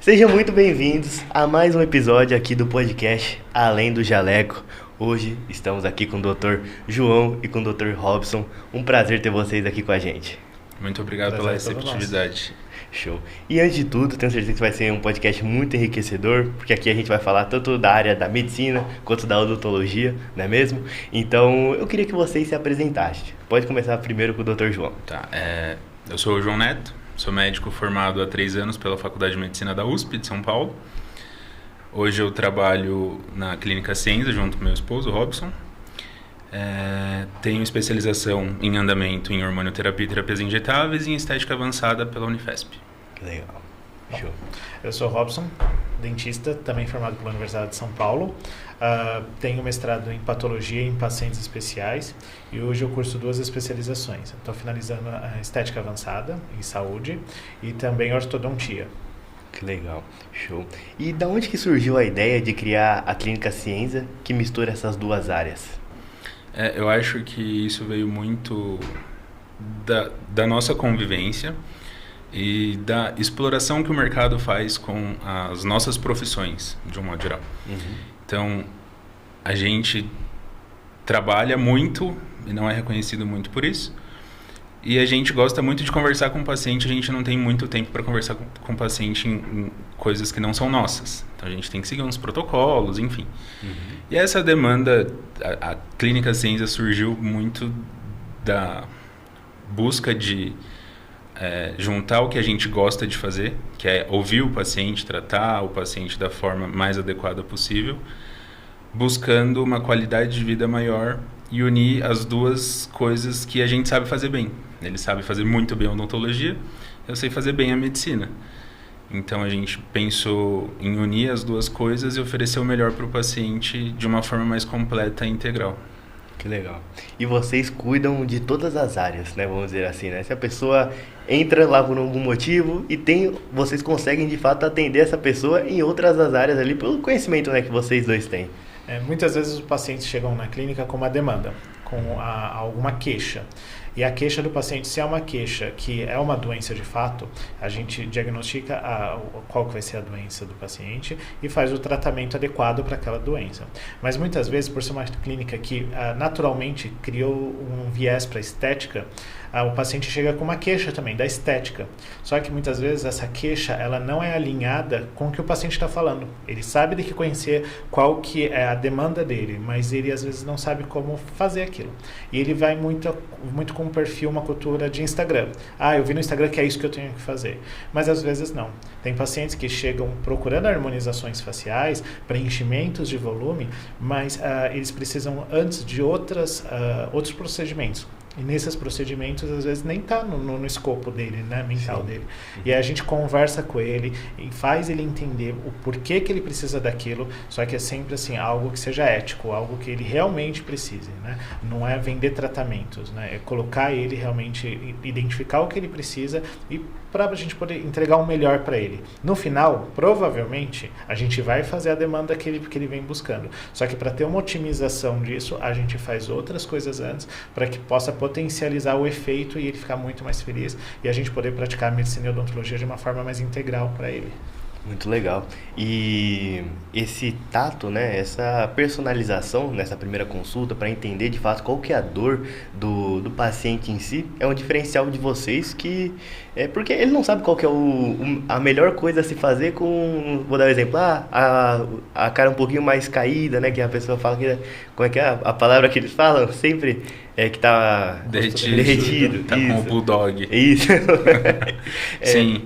Sejam muito bem-vindos a mais um episódio aqui do podcast Além do Jaleco. Hoje estamos aqui com o Dr. João e com o Dr. Robson. Um prazer ter vocês aqui com a gente. Muito obrigado pela receptividade. Show. E antes de tudo, tenho certeza que vai ser um podcast muito enriquecedor, porque aqui a gente vai falar tanto da área da medicina quanto da odontologia, não é mesmo? Então, eu queria que vocês se apresentassem. Pode começar primeiro com o Dr. João. Eu sou o João Neto, sou médico formado há 3 anos pela Faculdade de Medicina da USP de São Paulo. Hoje eu trabalho na Clínica Ciência junto com meu esposo, Robson. Tenho especialização em andamento em hormonioterapia e terapias injetáveis e em estética avançada pela Unifesp. Legal. Show. Eu sou Robson, dentista, também formado pela Universidade de São Paulo. Tenho mestrado em patologia em pacientes especiais e hoje eu curso 2 especializações. Estou finalizando a estética avançada em saúde e também ortodontia. Que legal, show. E da onde que surgiu a ideia de criar a Clínica Ciência que mistura essas 2 áreas? Eu acho que isso veio muito da nossa convivência e da exploração que o mercado faz com as nossas profissões, de um modo geral. Então, a gente trabalha muito e não é reconhecido muito por isso. E a gente gosta muito de conversar com o paciente, a gente não tem muito tempo para conversar com o paciente em coisas que não são nossas. Então a gente tem que seguir uns protocolos, enfim. E essa demanda, a Clínica Ciência surgiu muito da busca de juntar o que a gente gosta de fazer, que é ouvir o paciente, tratar o paciente da forma mais adequada possível, buscando uma qualidade de vida maior e unir as 2 coisas que a gente sabe fazer bem. Ele sabe fazer muito bem a odontologia, eu sei fazer bem a medicina. Então a gente pensou em unir as 2 coisas e oferecer o melhor para o paciente de uma forma mais completa e integral. Que legal. E vocês cuidam de todas as áreas, né? Vamos dizer assim, né? Se a pessoa entra lá por algum motivo e vocês conseguem de fato atender essa pessoa em outras áreas ali pelo conhecimento, né, que vocês 2 têm. Muitas vezes os pacientes chegam na clínica com uma demanda, com alguma queixa. E a queixa do paciente, se é uma queixa que é uma doença de fato, a gente diagnostica qual que vai ser a doença do paciente e faz o tratamento adequado para aquela doença. Mas muitas vezes, por ser uma clínica que naturalmente criou um viés para estética, o paciente chega com uma queixa também da estética. Só que muitas vezes essa queixa ela não é alinhada com o que o paciente está falando. Ele sabe de que conhecer qual que é a demanda dele, mas ele às vezes não sabe como fazer aquilo. E ele vai muito com um perfil, uma cultura de Instagram. Eu vi no Instagram que é isso que eu tenho que fazer. Mas às vezes não. Tem pacientes que chegam procurando harmonizações faciais, preenchimentos de volume, mas eles precisam antes de outros procedimentos. E nesses procedimentos, às vezes, nem está no escopo dele, né, mental dele. E aí a gente conversa com ele e faz ele entender o porquê que ele precisa daquilo, só que é sempre assim, algo que seja ético, algo que ele realmente precise, né? Não é vender tratamentos, né? É colocar ele realmente, identificar o que ele precisa e para a gente poder entregar o melhor para ele. No final, provavelmente, a gente vai fazer a demanda que ele vem buscando. Só que para ter uma otimização disso, a gente faz outras coisas antes para que possa potencializar o efeito e ele ficar muito mais feliz e a gente poder praticar a medicina e a odontologia de uma forma mais integral para ele. Muito legal. E esse tato, né, essa personalização nessa primeira consulta para entender de fato qual que é a dor do paciente em si, é um diferencial de vocês porque ele não sabe qual que é a melhor coisa a se fazer vou dar um exemplo, a cara um pouquinho mais caída, né, que a pessoa fala que, como é que é a palavra que eles falam sempre? Que tá derretido. Tá isso. com o bulldog. Isso. Sim.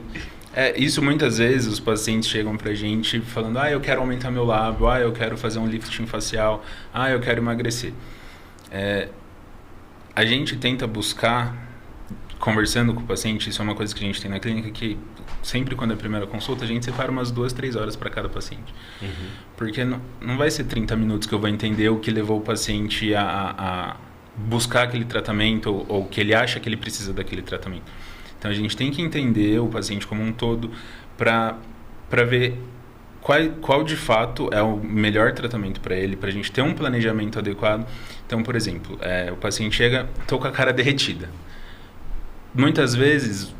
Isso muitas vezes os pacientes chegam pra gente falando, eu quero aumentar meu lábio, eu quero fazer um lifting facial, eu quero emagrecer. A gente tenta buscar, conversando com o paciente, isso é uma coisa que a gente tem na clínica, que sempre quando é a primeira consulta, a gente separa umas 2-3 horas para cada paciente. Porque não vai ser 30 minutos que eu vou entender o que levou o paciente a buscar aquele tratamento ou que ele acha que ele precisa daquele tratamento. Então a gente tem que entender o paciente como um todo para ver qual de fato é o melhor tratamento para ele, para a gente ter um planejamento adequado. Então, por exemplo, o paciente chega, estou com a cara derretida. Muitas vezes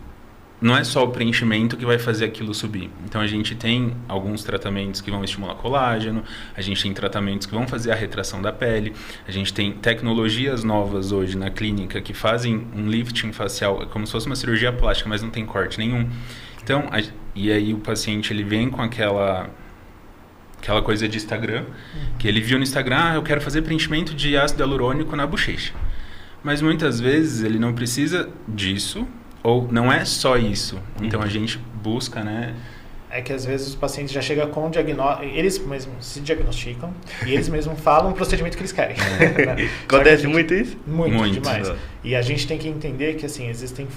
não é só o preenchimento que vai fazer aquilo subir. Então a gente tem alguns tratamentos que vão estimular colágeno, a gente tem tratamentos que vão fazer a retração da pele, a gente tem tecnologias novas hoje na clínica que fazem um lifting facial, como se fosse uma cirurgia plástica, mas não tem corte nenhum. Então, e aí o paciente ele vem com aquela coisa de Instagram, que ele viu no Instagram, eu quero fazer preenchimento de ácido hialurônico na bochecha. Mas muitas vezes ele não precisa disso, ou não é só isso. Então a gente busca, né? É que às vezes os pacientes já chegam com diagnóstico, eles mesmos se diagnosticam e eles mesmos falam o procedimento que eles querem. Né? Acontece muito isso? Muito demais. E a gente tem que entender que assim, existem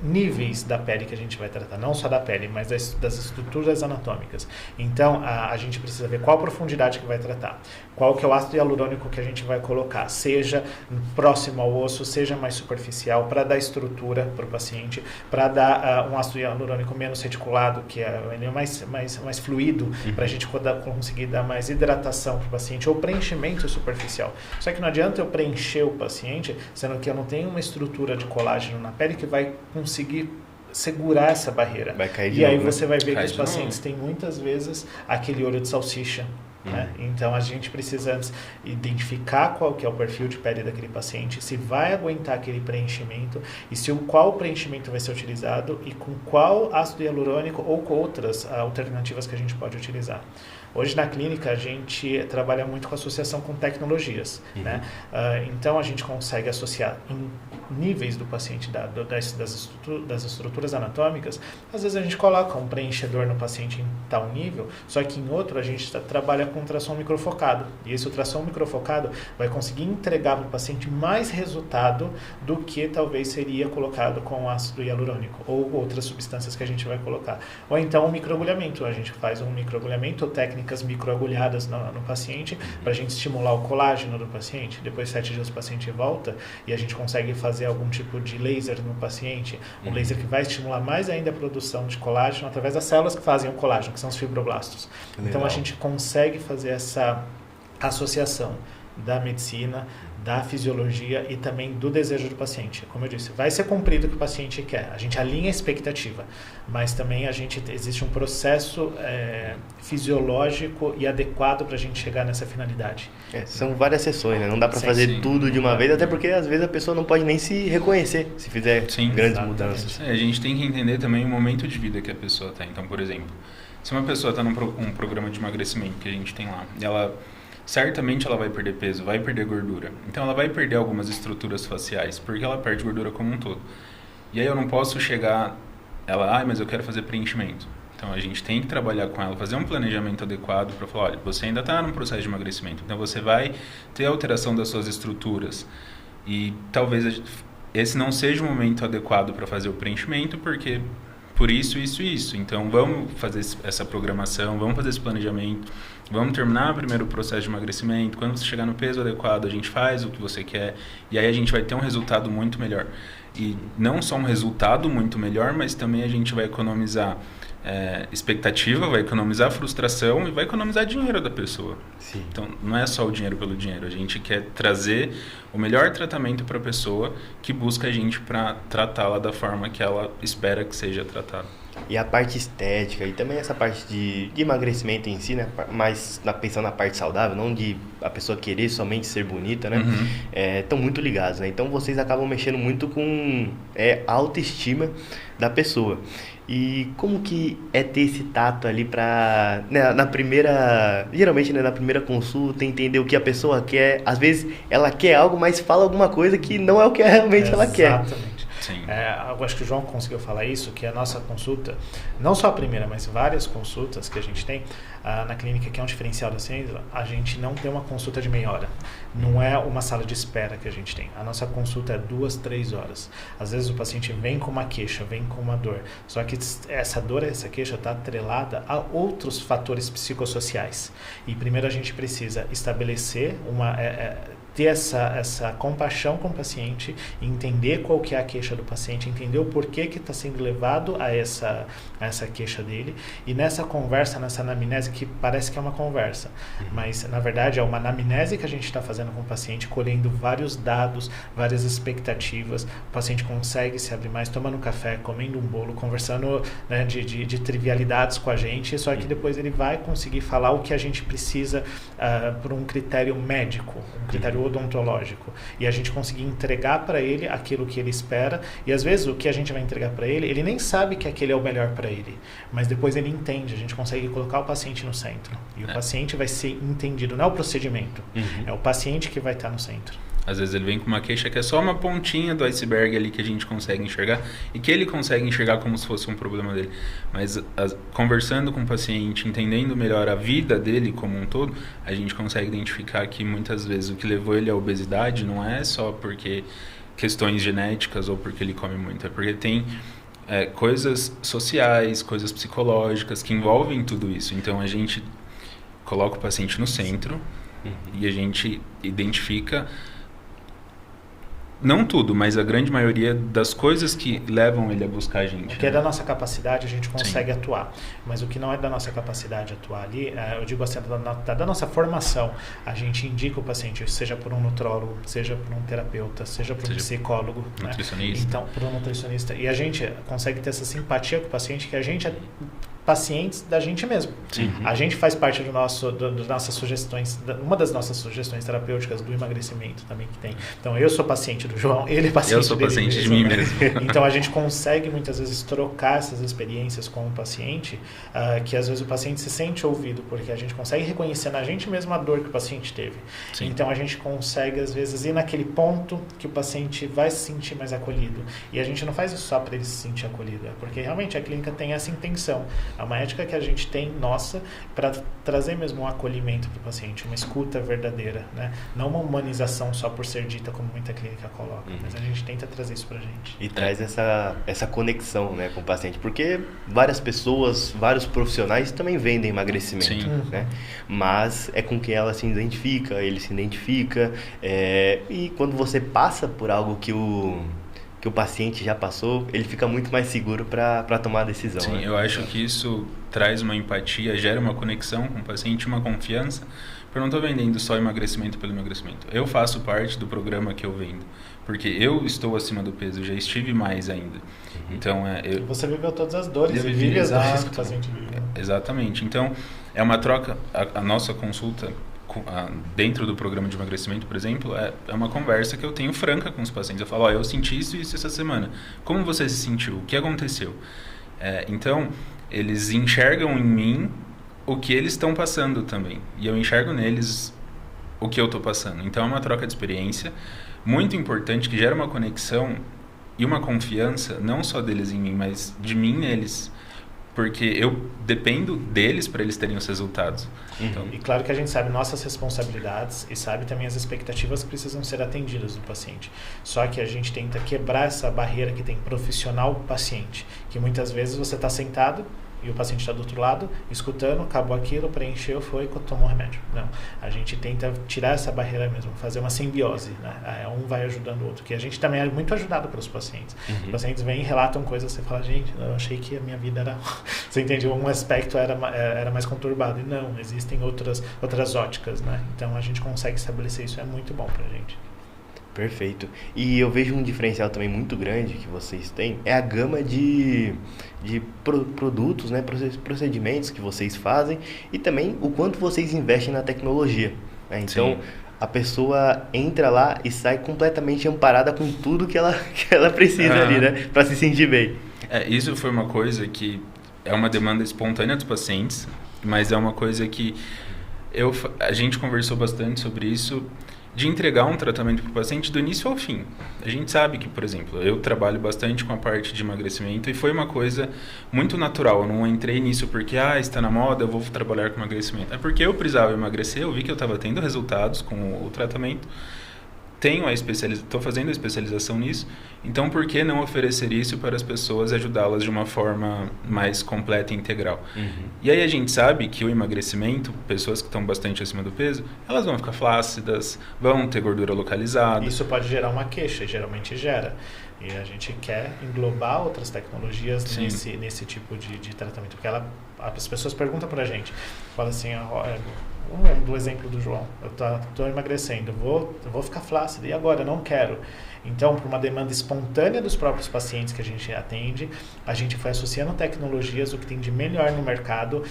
níveis da pele que a gente vai tratar, não só da pele, mas das estruturas anatômicas. Então, a gente precisa ver qual profundidade que vai tratar, qual que é o ácido hialurônico que a gente vai colocar, seja próximo ao osso, seja mais superficial, para dar estrutura para o paciente, para dar um ácido hialurônico menos reticulado, que é mais fluido, para a gente conseguir dar mais hidratação para o paciente, ou preenchimento superficial. Só que não adianta eu preencher o paciente, sendo que eu não tenho uma estrutura de colágeno na pele que vai conseguir segurar essa barreira. Vai cair de e aí novo, você vai ver que os de pacientes novo. têm muitas vezes aquele olho de salsicha. Né? Então a gente precisa antes identificar qual que é o perfil de pele daquele paciente, se vai aguentar aquele preenchimento e qual preenchimento vai ser utilizado e com qual ácido hialurônico ou com outras alternativas que a gente pode utilizar. Hoje na clínica a gente trabalha muito com associação com tecnologias, né? Então a gente consegue associar em níveis do paciente das estruturas anatômicas. Às vezes a gente coloca um preenchedor no paciente em tal nível, só que em outro a gente trabalha com ultrassom microfocado. E esse ultrassom microfocado vai conseguir entregar para o paciente mais resultado do que talvez seria colocado com ácido hialurônico ou outras substâncias que a gente vai colocar. Ou então um microagulhamento. A gente faz um microagulhamento ou técnicas microagulhadas no paciente para a gente estimular o colágeno do paciente. Depois de 7 dias o paciente volta e a gente consegue fazer algum tipo de laser no paciente, um laser que vai estimular mais ainda a produção de colágeno através das células que fazem o colágeno, que são os fibroblastos. Então a gente consegue fazer essa associação da medicina, da fisiologia e também do desejo do paciente. Como eu disse, vai ser cumprido o que o paciente quer. A gente alinha a expectativa, mas também existe um processo fisiológico e adequado para a gente chegar nessa finalidade. São várias sessões, né? Não dá para fazer tudo de uma vez, até porque às vezes a pessoa não pode nem se reconhecer se fizer grandes mudanças. A gente tem que entender também o momento de vida que a pessoa está. Então, por exemplo, se uma pessoa está num programa de emagrecimento que a gente tem lá, certamente ela vai perder peso, vai perder gordura. Então ela vai perder algumas estruturas faciais, porque ela perde gordura como um todo. E aí eu não posso chegar, mas eu quero fazer preenchimento. Então a gente tem que trabalhar com ela, fazer um planejamento adequado para falar, olha, você ainda está num processo de emagrecimento, então você vai ter alteração das suas estruturas. E talvez esse não seja o momento adequado para fazer o preenchimento, porque por isso. Então vamos fazer essa programação, vamos fazer esse planejamento, vamos terminar primeiro o processo de emagrecimento. Quando você chegar no peso adequado, a gente faz o que você quer e aí a gente vai ter um resultado muito melhor. E não só um resultado muito melhor, mas também a gente vai economizar expectativa, vai economizar frustração e vai economizar dinheiro da pessoa. Sim. Então não é só o dinheiro pelo dinheiro, a gente quer trazer o melhor tratamento para a pessoa que busca a gente para tratá-la da forma que ela espera que seja tratada. E a parte estética e também essa parte de emagrecimento em si, né? Mas pensando na parte saudável, não de a pessoa querer somente ser bonita, né? Estão muito ligados, né? Então vocês acabam mexendo muito com a autoestima da pessoa. E como que é ter esse tato ali pra, né, geralmente, né, na primeira consulta, entender o que a pessoa quer. Às vezes ela quer algo, mas fala alguma coisa que não é o que realmente ela quer. Exatamente. Sim. Eu acho que o João conseguiu falar isso, que a nossa consulta, não só a primeira, mas várias consultas que a gente tem na clínica, que é um diferencial da Sensor, a gente não tem uma consulta de meia hora. Não é uma sala de espera que a gente tem. A nossa consulta é 2-3 horas. Às vezes o paciente vem com uma queixa, vem com uma dor. Só que essa dor, essa queixa está atrelada a outros fatores psicossociais. E primeiro a gente precisa estabelecer ter essa compaixão com o paciente, entender qual que é a queixa do paciente, entender o porquê que está sendo levado a essa queixa dele, e nessa conversa, nessa anamnese, que parece que é uma conversa, mas na verdade é uma anamnese que a gente está fazendo com o paciente, colhendo vários dados, várias expectativas, o paciente consegue se abrir mais, tomando um café, comendo um bolo, conversando, né, de trivialidades com a gente, só que depois ele vai conseguir falar o que a gente precisa por um critério médico, um critério odontológico, e a gente conseguir entregar para ele aquilo que ele espera, e às vezes o que a gente vai entregar para ele nem sabe que aquele é o melhor para ele, mas depois ele entende, a gente consegue colocar o paciente no centro, e o paciente vai ser entendido, não é o procedimento, é o paciente que vai estar no centro. Às vezes ele vem com uma queixa que é só uma pontinha do iceberg ali que a gente consegue enxergar e que ele consegue enxergar como se fosse um problema dele. Mas conversando com o paciente, entendendo melhor a vida dele como um todo, a gente consegue identificar que muitas vezes o que levou ele à obesidade não é só porque questões genéticas ou porque ele come muito, é porque tem coisas sociais, coisas psicológicas que envolvem tudo isso. Então a gente coloca o paciente no centro e a gente identifica não tudo, mas a grande maioria das coisas que levam ele a buscar a gente. O que é da nossa capacidade, a gente consegue atuar. Mas o que não é da nossa capacidade atuar ali, eu digo assim, da nossa formação, a gente indica o paciente, seja por um nutrólogo, seja por um terapeuta, seja por um psicólogo, nutricionista. Né? Então, por um nutricionista. E a gente consegue ter essa simpatia com o paciente, que a gente é pacientes da gente mesmo. A gente faz parte das nossas sugestões, uma das nossas sugestões terapêuticas do emagrecimento também que tem. Então, eu sou paciente do João, ele é paciente dele. Eu sou paciente de mim mesmo. Então, a gente consegue muitas vezes trocar essas experiências com o paciente, que às vezes o paciente se sente ouvido, porque a gente consegue reconhecer na gente mesmo a dor que o paciente teve. Sim. Então, a gente consegue às vezes ir naquele ponto que o paciente vai se sentir mais acolhido. E a gente não faz isso só para ele se sentir acolhido, é porque realmente a clínica tem essa intenção. É uma ética que a gente tem, nossa, para trazer mesmo um acolhimento para o paciente, uma escuta verdadeira, né? Não uma humanização só por ser dita, como muita clínica coloca, mas a gente tenta trazer isso para a gente. E traz essa conexão, né, com o paciente, porque várias pessoas, vários profissionais também vendem emagrecimento, né? Mas é com quem ela se identifica, ele se identifica, e quando você passa por algo que o paciente já passou, ele fica muito mais seguro para tomar a decisão. Sim, né? Eu acho que isso traz uma empatia, gera uma conexão com o paciente, uma confiança, porque eu não estou vendendo só emagrecimento pelo emagrecimento. Eu faço parte do programa que eu vendo, porque eu estou acima do peso, já estive mais ainda. Então, Você viveu todas as dores, e vive as dores que o paciente vive. Exatamente. Então, é uma troca, a nossa consulta dentro do programa de emagrecimento, por exemplo, é uma conversa que eu tenho franca com os pacientes. Eu falo, eu senti isso e isso essa semana. Como você se sentiu? O que aconteceu? Então, eles enxergam em mim o que eles estão passando também. E eu enxergo neles o que eu estou passando. Então, é uma troca de experiência muito importante, que gera uma conexão e uma confiança, não só deles em mim, mas de mim neles. Porque eu dependo deles para eles terem os resultados. Então, e claro que a gente sabe nossas responsabilidades e sabe também as expectativas que precisam ser atendidas do paciente. Só que a gente tenta quebrar essa barreira que tem profissional-paciente, que muitas vezes você está sentado e o paciente está do outro lado, escutando, acabou aquilo, preencheu, foi, tomou remédio. Não, a gente tenta tirar essa barreira mesmo, fazer uma simbiose, né? Um vai ajudando o outro, que a gente também é muito ajudado pelos pacientes. Os pacientes vêm e relatam coisas, você fala, gente, eu achei que a minha vida era... Você entende? Um aspecto era mais conturbado, e não, existem outras óticas, né? Então a gente consegue estabelecer isso, é muito bom pra gente. Perfeito. E eu vejo um diferencial também muito grande que vocês têm, é a gama de produtos, né, procedimentos que vocês fazem e também o quanto vocês investem na tecnologia, né? Então, a pessoa entra lá e sai completamente amparada com tudo que ela precisa ali, né, para se sentir bem. Isso foi uma coisa que é uma demanda espontânea dos pacientes, mas é uma coisa que a gente conversou bastante sobre isso, de entregar um tratamento para o paciente do início ao fim. A gente sabe que, por exemplo, eu trabalho bastante com a parte de emagrecimento e foi uma coisa muito natural. Eu não entrei nisso porque, está na moda, eu vou trabalhar com emagrecimento. É porque eu precisava emagrecer, eu vi que eu estava tendo resultados com o tratamento, estou fazendo a especialização nisso, então por que não oferecer isso para as pessoas, ajudá-las de uma forma mais completa e integral? E aí a gente sabe que o emagrecimento, pessoas que estão bastante acima do peso, elas vão ficar flácidas, vão ter gordura localizada. Isso pode gerar uma queixa, e geralmente gera. E a gente quer englobar outras tecnologias nesse tipo de tratamento. Porque as pessoas perguntam pra gente, falam assim, do exemplo do João, eu tô emagrecendo, eu vou ficar flácido, e agora? Eu não quero. Então, por uma demanda espontânea dos próprios pacientes que a gente atende, a gente foi associando tecnologias, o que tem de melhor no mercado,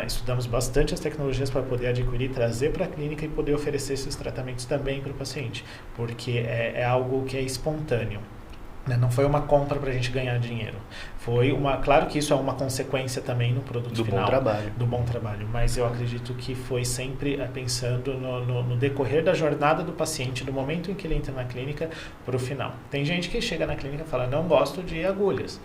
estudamos bastante as tecnologias para poder adquirir, trazer para a clínica e poder oferecer esses tratamentos também para o paciente, porque é algo que é espontâneo. Não foi uma compra para a gente ganhar dinheiro. Claro que isso é uma consequência também no produto final. Do bom trabalho. Mas eu acredito que foi sempre pensando no decorrer da jornada do paciente, do momento em que ele entra na clínica para o final. Tem gente que chega na clínica e fala, não gosto de agulhas.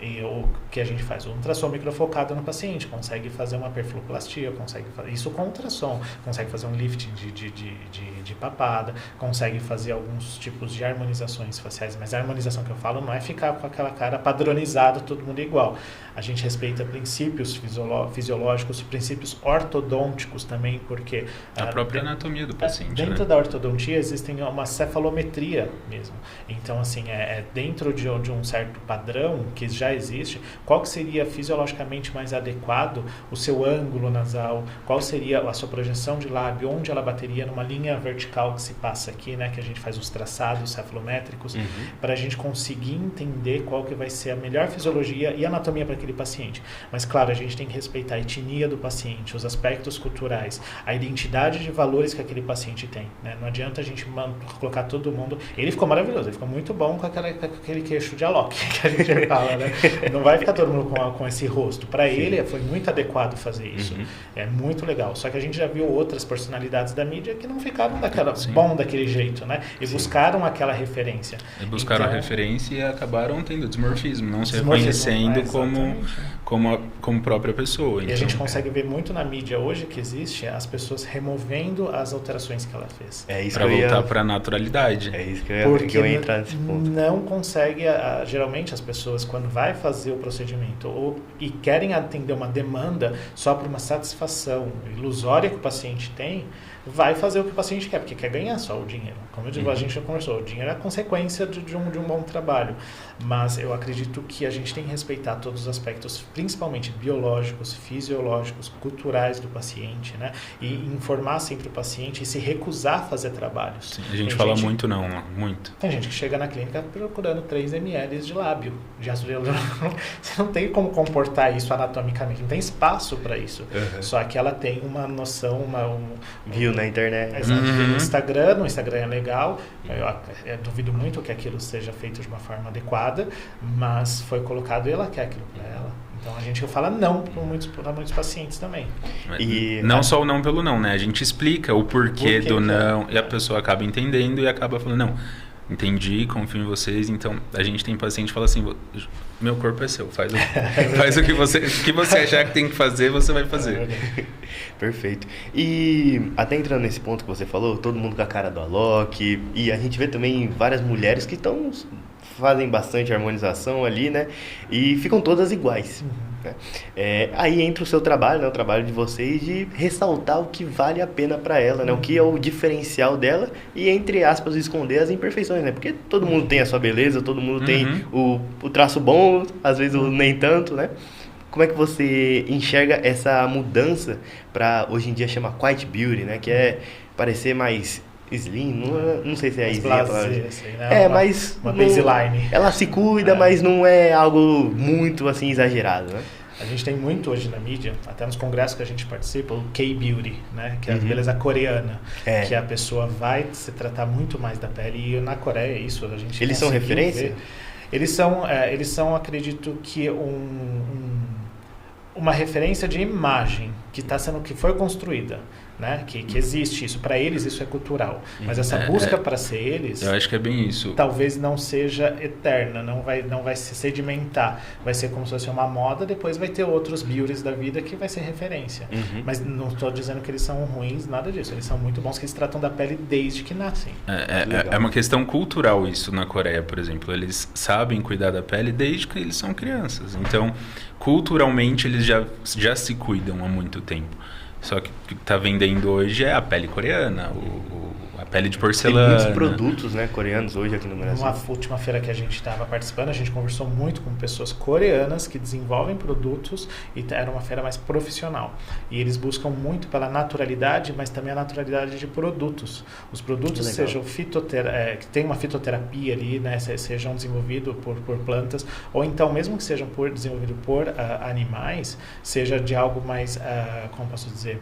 E o que a gente faz? Um ultrassom microfocado no paciente, consegue fazer uma perfiloplastia, consegue fazer isso com ultrassom, consegue fazer um lifting de papada, consegue fazer alguns tipos de harmonizações faciais, mas a harmonização que eu falo não é ficar com aquela cara padronizada, todo mundo igual. A gente respeita princípios fisiológicos, princípios ortodônticos também, porque... A própria anatomia do paciente, dentro da ortodontia existem uma cefalometria mesmo. Então, assim, dentro de um certo padrão que já existe, qual que seria fisiologicamente mais adequado o seu ângulo nasal, qual seria a sua projeção de lábio, onde ela bateria numa linha vertical que se passa aqui, né, que a gente faz os traçados cefalométricos, para a gente conseguir entender qual que vai ser a melhor fisiologia e anatomia para aquele paciente. Mas, claro, a gente tem que respeitar a etnia do paciente, os aspectos culturais, a identidade de valores que aquele paciente tem, né? Não adianta a gente colocar todo mundo... Ele ficou maravilhoso, ele ficou muito bom com aquele queixo de Alok, que a gente fala, né? Não vai ficar todo mundo com esse rosto. Para ele foi muito adequado fazer isso. É muito legal. Só que a gente já viu outras personalidades da mídia que não ficaram bom daquele jeito, né? E buscaram aquela referência. Buscaram a referência e acabaram tendo desmorfismo, não se reconhecendo como própria pessoa. E a gente consegue ver muito na mídia hoje que existe as pessoas removendo as alterações que ela fez. Para voltar para a naturalidade. É isso que eu ia entrar nesse ponto. Não consegue, geralmente as pessoas quando vai fazer o procedimento e querem atender uma demanda só por uma satisfação ilusória que o paciente tem, vai fazer o que o paciente quer, porque quer ganhar só o dinheiro. Como eu digo, a gente já conversou, o dinheiro é a consequência de um bom trabalho. Mas eu acredito que a gente tem que respeitar todos os aspectos, principalmente biológicos, fisiológicos, culturais do paciente, né? E informar sempre o paciente e se recusar a fazer trabalhos. Sim, a gente fala muito. Tem gente que chega na clínica procurando 3 ml de lábio, de ácido hialurônico. Você não tem como comportar isso anatomicamente, não tem espaço para isso. Só que ela tem uma noção, viu na internet. Exato. No Instagram é legal. Eu duvido muito que aquilo seja feito de uma forma adequada, mas foi colocado e ela quer aquilo para ela. Então a gente fala não para muitos pacientes também. E não só o não pelo não, né? A gente explica o porquê do não e a pessoa acaba entendendo e acaba falando, não, entendi, confio em vocês. Então a gente tem paciente que fala assim, meu corpo é seu, faz o que você achar que tem que fazer, você vai fazer. Perfeito. E até entrando nesse ponto que você falou, todo mundo com a cara do Alok, e a gente vê também várias mulheres que fazem bastante harmonização ali, né? E ficam todas iguais. Né? Aí entra o seu trabalho, né? O trabalho de vocês de ressaltar o que vale a pena para ela, né? O que é o diferencial dela e, entre aspas, esconder as imperfeições, né? Porque todo mundo tem a sua beleza, todo mundo tem o traço bom, às vezes nem tanto, né? Como é que você enxerga essa mudança para, hoje em dia, chama Quiet Beauty, né? Que é parecer mais slim, não sei se é slim a palavra. Assim, né? Mas uma baseline. Ela se cuida, mas não é algo muito assim exagerado, né? A gente tem muito hoje na mídia, até nos congressos que a gente participa, o K-Beauty, né? Que é a beleza coreana, que a pessoa vai se tratar muito mais da pele. E na Coreia, isso a gente Eles são referência? Eles são, acredito que uma referência de imagem que foi construída. né? Que existe isso. Para eles isso é cultural. Mas essa busca para ser eles... Eu acho que é bem isso. Talvez não seja eterna, não vai se sedimentar. Vai ser como se fosse uma moda, depois vai ter outros beauties da vida que vai ser referência. Mas não estou dizendo que eles são ruins, nada disso. Eles são muito bons, que eles tratam da pele desde que nascem. É uma questão cultural isso na Coreia, por exemplo. Eles sabem cuidar da pele desde que eles são crianças. Então, culturalmente, eles já se cuidam há muito tempo. Só que o que está vendendo hoje é a pele coreana, a pele de porcelana. Tem muitos produtos, né, coreanos hoje aqui no Brasil. Numa última feira que a gente estava participando, a gente conversou muito com pessoas coreanas que desenvolvem produtos e era uma feira mais profissional. E eles buscam muito pela naturalidade, mas também a naturalidade de produtos. Os produtos sejam que tem uma fitoterapia ali, né, sejam desenvolvidos por plantas, ou então mesmo que sejam desenvolvidos por animais, seja de algo mais, como posso dizer,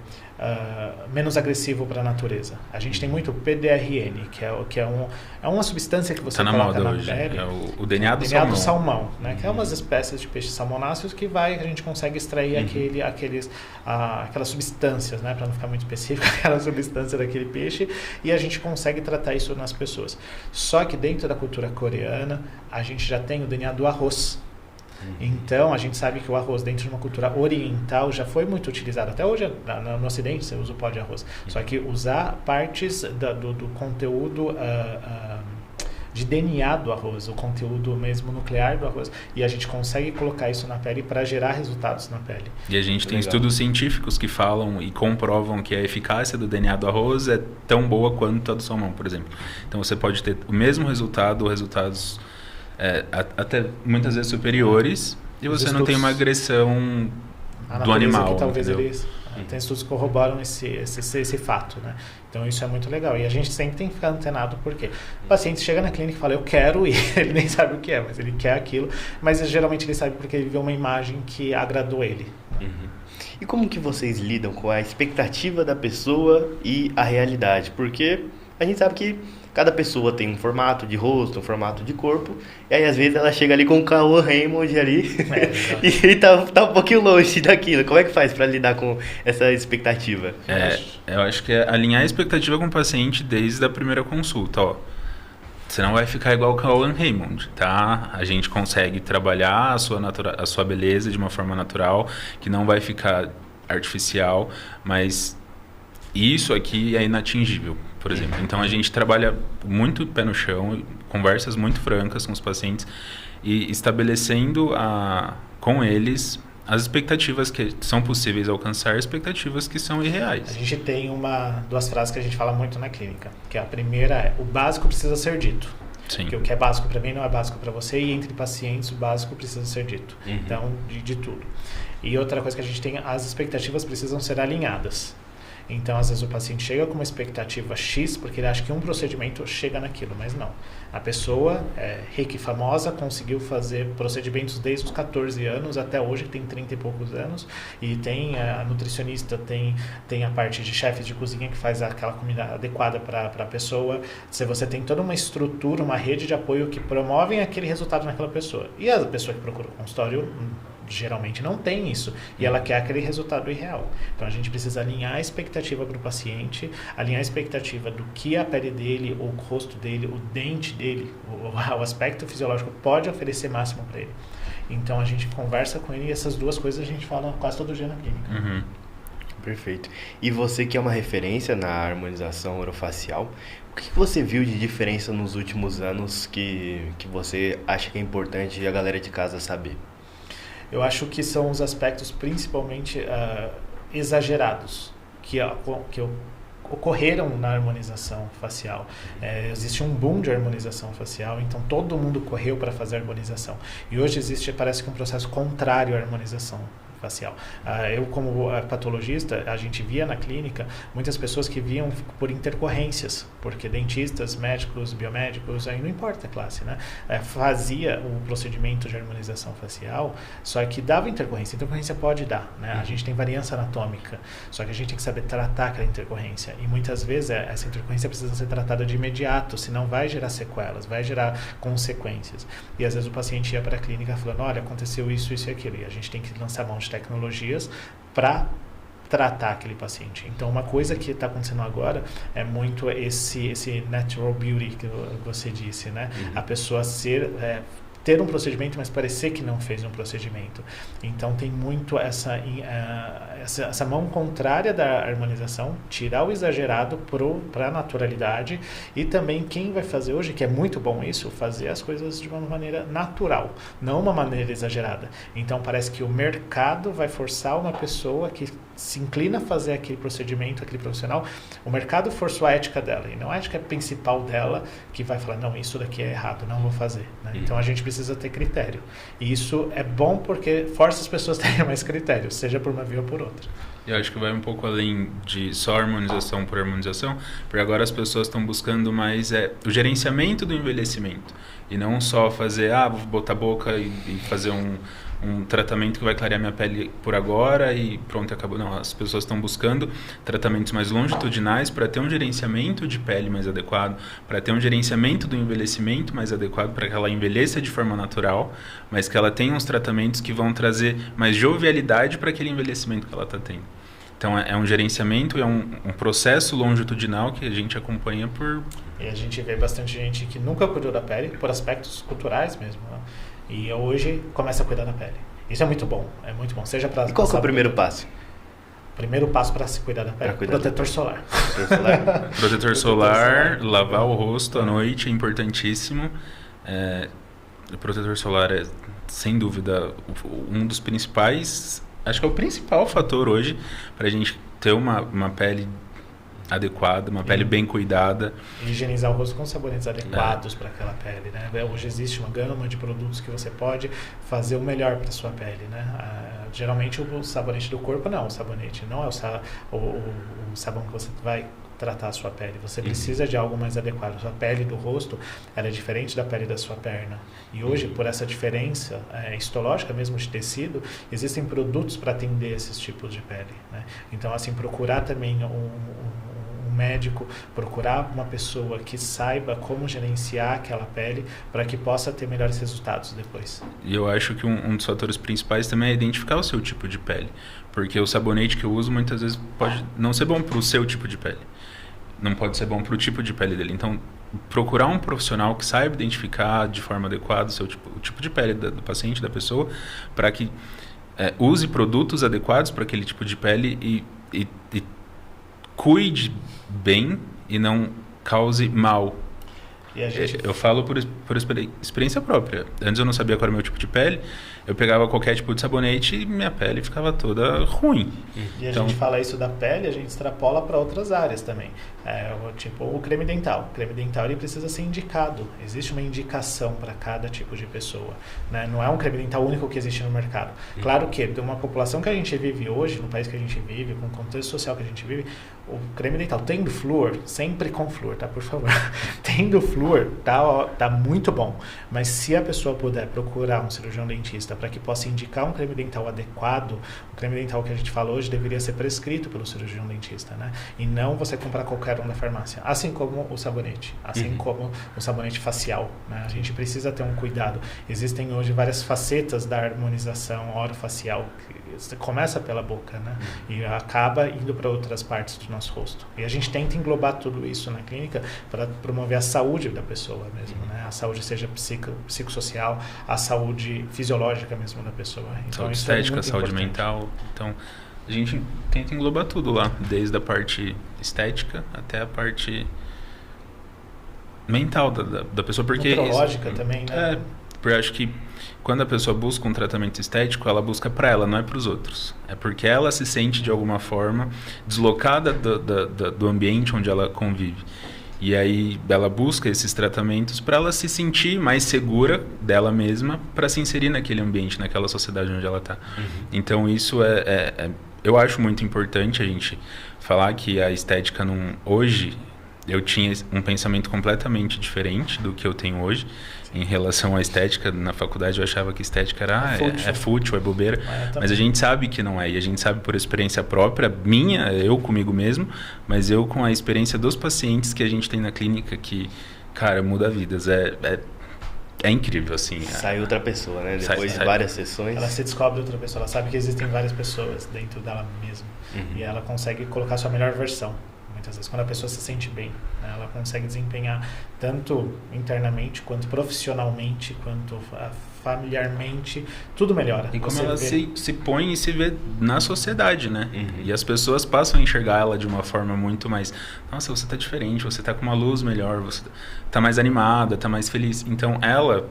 menos agressivo para a natureza. A gente tem muito PDRN, que é uma substância que você coloca na pele. É o DNA do salmão. DNA do salmão, né? Que é umas espécies de peixes salmonáceos que a gente consegue extrair aquelas substâncias, né? Para não ficar muito específico, aquela substância daquele peixe, e a gente consegue tratar isso nas pessoas. Só que dentro da cultura coreana, a gente já tem o DNA do arroz. Então, a gente sabe que o arroz dentro de uma cultura oriental já foi muito utilizado. Até hoje, no Ocidente, você usa o pó de arroz. Só que usar partes do conteúdo de DNA do arroz, o conteúdo mesmo nuclear do arroz, e a gente consegue colocar isso na pele para gerar resultados na pele. E a gente tem estudos científicos que falam e comprovam que a eficácia do DNA do arroz é tão boa quanto a do salmão, por exemplo. Então, você pode ter o mesmo resultado, resultados... até muitas vezes superiores, e você não tem uma agressão do animal. Que talvez eles tem estudos que corroboram esse fato, né? Então isso é muito legal. E a gente sempre tem que ficar antenado, porque o paciente chega na clínica e fala, eu quero ir, ele nem sabe o que é, mas ele quer aquilo, mas geralmente ele sabe porque ele vê uma imagem que agradou ele. E como que vocês lidam com a expectativa da pessoa e a realidade? Porque a gente sabe que cada pessoa tem um formato de rosto, um formato de corpo, e aí às vezes ela chega ali com o Cauã Raymond ali e tá um pouquinho longe daquilo. Como é que faz para lidar com essa expectativa? Eu acho que é alinhar a expectativa com o paciente desde a primeira consulta, ó. Você não vai ficar igual o Cauã Raymond, tá? A gente consegue trabalhar a sua beleza de uma forma natural, que não vai ficar artificial, mas isso aqui é inatingível, por exemplo. Então, a gente trabalha muito pé no chão, conversas muito francas com os pacientes e estabelecendo com eles as expectativas que são possíveis alcançar, expectativas que são irreais. A gente tem duas frases que a gente fala muito na clínica, que a primeira é, o básico precisa ser dito. Sim. Porque o que é básico para mim não é básico para você, e entre pacientes o básico precisa ser dito. Então, de tudo. E outra coisa que a gente tem, as expectativas precisam ser alinhadas. Então, às vezes o paciente chega com uma expectativa X, porque ele acha que um procedimento chega naquilo, mas não. A pessoa rica e famosa conseguiu fazer procedimentos desde os 14 anos até hoje, que tem 30 e poucos anos, e tem a nutricionista, tem a parte de chefes de cozinha que faz aquela comida adequada para a pessoa. Se você tem toda uma estrutura, uma rede de apoio que promovem aquele resultado naquela pessoa. E a pessoa que procura o consultório geralmente não tem isso, e ela quer aquele resultado irreal. Então a gente precisa alinhar a expectativa para o paciente, alinhar a expectativa do que a pele dele, o rosto dele, o dente dele, o aspecto fisiológico pode oferecer máximo para ele. Então a gente conversa com ele, e essas duas coisas a gente fala quase todo dia na clínica. Perfeito. E você que é uma referência na harmonização orofacial, o que você viu de diferença nos últimos anos que você acha que é importante a galera de casa saber? Eu acho que são os aspectos principalmente exagerados que ocorreram na harmonização facial. Existe um boom de harmonização facial, então todo mundo correu para fazer harmonização. E hoje parece que um processo contrário à harmonização facial. Eu, como patologista, a gente via na clínica muitas pessoas que viam por intercorrências, porque dentistas, médicos, biomédicos, aí não importa a classe, né? Fazia o procedimento de harmonização facial, só que dava intercorrência. Intercorrência pode dar, né? A gente tem variância anatômica, só que a gente tem que saber tratar aquela intercorrência. E muitas vezes essa intercorrência precisa ser tratada de imediato, senão vai gerar sequelas, vai gerar consequências. E às vezes o paciente ia para a clínica falando, olha, aconteceu isso, isso e aquilo. E a gente tem que lançar mão de tecnologias para tratar aquele paciente. Então, uma coisa que está acontecendo agora é muito esse natural beauty que você disse, né? A pessoa ter um procedimento, mas parecer que não fez um procedimento. Então, tem muito essa mão contrária da harmonização, tirar o exagerado para a naturalidade, e também quem vai fazer hoje, que é muito bom isso, fazer as coisas de uma maneira natural, não uma maneira exagerada. Então, parece que o mercado vai forçar uma pessoa que se inclina a fazer aquele procedimento, aquele profissional, o mercado forçou a ética dela, e não a ética principal dela que vai falar, não, isso daqui é errado, não vou fazer. Né? Então, a gente precisa ter critério. E isso é bom porque força as pessoas a terem mais critério, seja por uma via ou por outra. Eu acho que vai um pouco além de só harmonização por harmonização, porque agora as pessoas estão buscando mais o gerenciamento do envelhecimento, e não só fazer, vou botar a boca e fazer um tratamento que vai clarear minha pele por agora e pronto, acabou. Não, as pessoas estão buscando tratamentos mais longitudinais para ter um gerenciamento de pele mais adequado, para ter um gerenciamento do envelhecimento mais adequado, para que ela envelheça de forma natural, mas que ela tenha uns tratamentos que vão trazer mais jovialidade para aquele envelhecimento que ela está tendo. Então, é um gerenciamento, é um processo longitudinal que a gente acompanha por... E a gente vê bastante gente que nunca cuidou da pele, por aspectos culturais mesmo, né? E hoje começa a cuidar da pele. Isso é muito bom, seja para... E qual que é o primeiro passo? Primeiro passo para se cuidar da pele, protetor solar. Protetor solar, lavar o rosto à noite é importantíssimo. O protetor solar é, sem dúvida, um dos principais, acho que é o principal fator hoje para a gente ter uma pele adequada, uma pele bem cuidada. Higienizar o rosto com sabonetes adequados para aquela pele, né? Hoje existe uma gama de produtos que você pode fazer o melhor para sua pele, né? Geralmente o sabonete do corpo não, o sabonete não é o sabão que você vai tratar a sua pele. Você precisa de algo mais adequado. A sua pele do rosto, ela é diferente da pele da sua perna. E hoje, por essa diferença histológica mesmo de tecido, existem produtos para atender esses tipos de pele, né? Então, assim, procurar também um médico, procurar uma pessoa que saiba como gerenciar aquela pele para que possa ter melhores resultados depois. E eu acho que um dos fatores principais também é identificar o seu tipo de pele, porque o sabonete que eu uso muitas vezes pode não ser bom para o seu tipo de pele, não pode ser bom para o tipo de pele dele. Então, procurar um profissional que saiba identificar de forma adequada o tipo de pele do paciente, da pessoa, para que use produtos adequados para aquele tipo de pele e cuide bem e não cause mal. E a gente... Eu falo por experiência própria. Antes eu não sabia qual era o meu tipo de pele, eu pegava qualquer tipo de sabonete e minha pele ficava toda ruim. E a gente fala isso da pele, a gente extrapola para outras áreas também. Tipo o creme dental. O creme dental ele precisa ser indicado. Existe uma indicação para cada tipo de pessoa, né? Não é um creme dental único que existe no mercado. Claro que de uma população que a gente vive hoje, no país que a gente vive, com o contexto social que a gente vive, o creme dental tendo flúor, sempre com flúor, tá? Por favor. Tendo flúor, tá muito bom. Mas se a pessoa puder procurar um cirurgião dentista para que possa indicar um creme dental adequado, o creme dental que a gente fala hoje deveria ser prescrito pelo cirurgião dentista, né? E não você comprar qualquer um da farmácia. Assim como o sabonete, assim como o sabonete facial, né? A gente precisa ter um cuidado. Existem hoje várias facetas da harmonização orofacial, que começa pela boca, né? E acaba indo para outras partes do nosso rosto. E a gente tenta englobar tudo isso na clínica para promover a saúde da pessoa mesmo, né? A saúde seja psicossocial, a saúde fisiológica mesmo da pessoa. Então, saúde estética, saúde mental. Então, a gente tenta englobar tudo lá, desde a parte estética até a parte mental da pessoa. Porque nutrológica também, né? Porque eu acho que quando a pessoa busca um tratamento estético, ela busca para ela, não é para os outros. É porque ela se sente de alguma forma deslocada do ambiente onde ela convive. E aí ela busca esses tratamentos para ela se sentir mais segura dela mesma, para se inserir naquele ambiente, naquela sociedade onde ela está. Então isso eu acho muito importante a gente falar que a estética hoje eu tinha um pensamento completamente diferente do que eu tenho hoje em relação à estética. Na faculdade eu achava que estética era fútil, é bobeira, mas a gente sabe que não é, e a gente sabe por experiência própria, minha, eu comigo mesmo, mas eu com a experiência dos pacientes que a gente tem na clínica, que, cara, muda vidas, é incrível, assim. Sai outra pessoa, né? Sai- Depois de sai- várias sessões. Ela se descobre outra pessoa, ela sabe que existem várias pessoas dentro dela mesma. E ela consegue colocar a sua melhor versão. Muitas vezes, quando a pessoa se sente bem, né? Ela consegue desempenhar tanto internamente, quanto profissionalmente, quanto familiarmente, tudo melhora. E como Você ela vê- se põe e se vê na sociedade, né? Uhum. E as pessoas passam a enxergar ela de uma forma muito mais... Nossa, você tá diferente, você tá com uma luz melhor, você tá mais animada, tá mais feliz. Então, ela...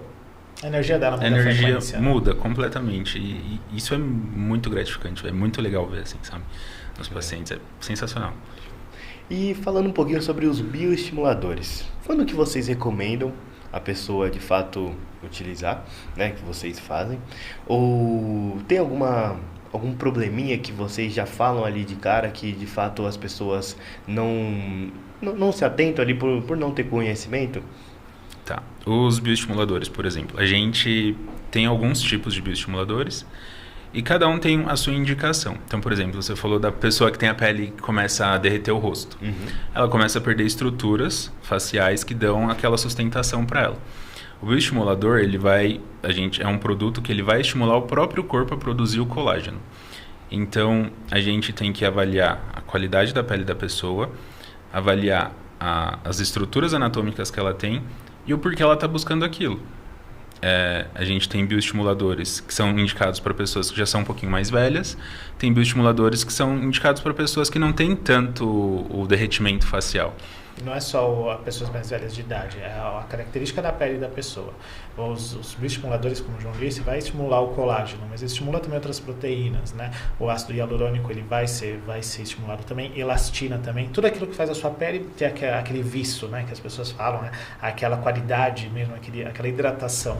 A energia dela muda A energia frequência, né? muda completamente. E isso é muito gratificante, é muito legal ver, assim, sabe? Nos pacientes, é sensacional. E falando um pouquinho sobre os bioestimuladores, quando que vocês recomendam a pessoa de fato utilizar, né, que vocês fazem? Ou tem algum probleminha que vocês já falam ali de cara que de fato as pessoas não se atentam ali por não ter conhecimento? Tá. Os bioestimuladores, por exemplo. A gente tem alguns tipos de bioestimuladores e cada um tem a sua indicação. Então, por exemplo, você falou da pessoa que tem a pele que começa a derreter o rosto. Ela começa a perder estruturas faciais que dão aquela sustentação para ela. O bioestimulador, é um produto que ele vai estimular o próprio corpo a produzir o colágeno. Então, a gente tem que avaliar a qualidade da pele da pessoa, avaliar as estruturas anatômicas que ela tem e o porquê ela está buscando aquilo. A gente tem bioestimuladores que são indicados para pessoas que já são um pouquinho mais velhas, tem bioestimuladores que são indicados para pessoas que não têm tanto o derretimento facial. Não é só as pessoas mais velhas de idade, é a característica da pele da pessoa. Os bioestimuladores, como o João disse, vai estimular o colágeno, mas ele estimula também outras proteínas, né? O ácido hialurônico ele vai ser estimulado também, elastina também, tudo aquilo que faz a sua pele ter aquele viço, né? Que as pessoas falam, né? Aquela qualidade mesmo, aquela hidratação.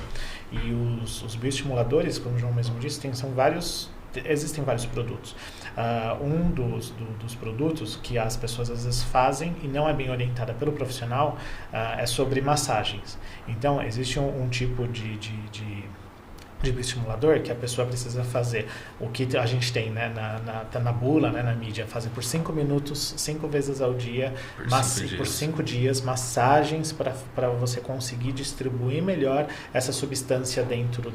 E os bioestimuladores, como o João mesmo disse, existem vários produtos. Um dos produtos que as pessoas às vezes fazem e não é bem orientada pelo profissional é sobre massagens. Então, existe um tipo de bioestimulador que a pessoa precisa fazer. O que a gente tem, né, tá na bula, né, na mídia, fazer por 5 minutos, 5 vezes ao dia, por 5 dias, massagens para você conseguir distribuir melhor essa substância dentro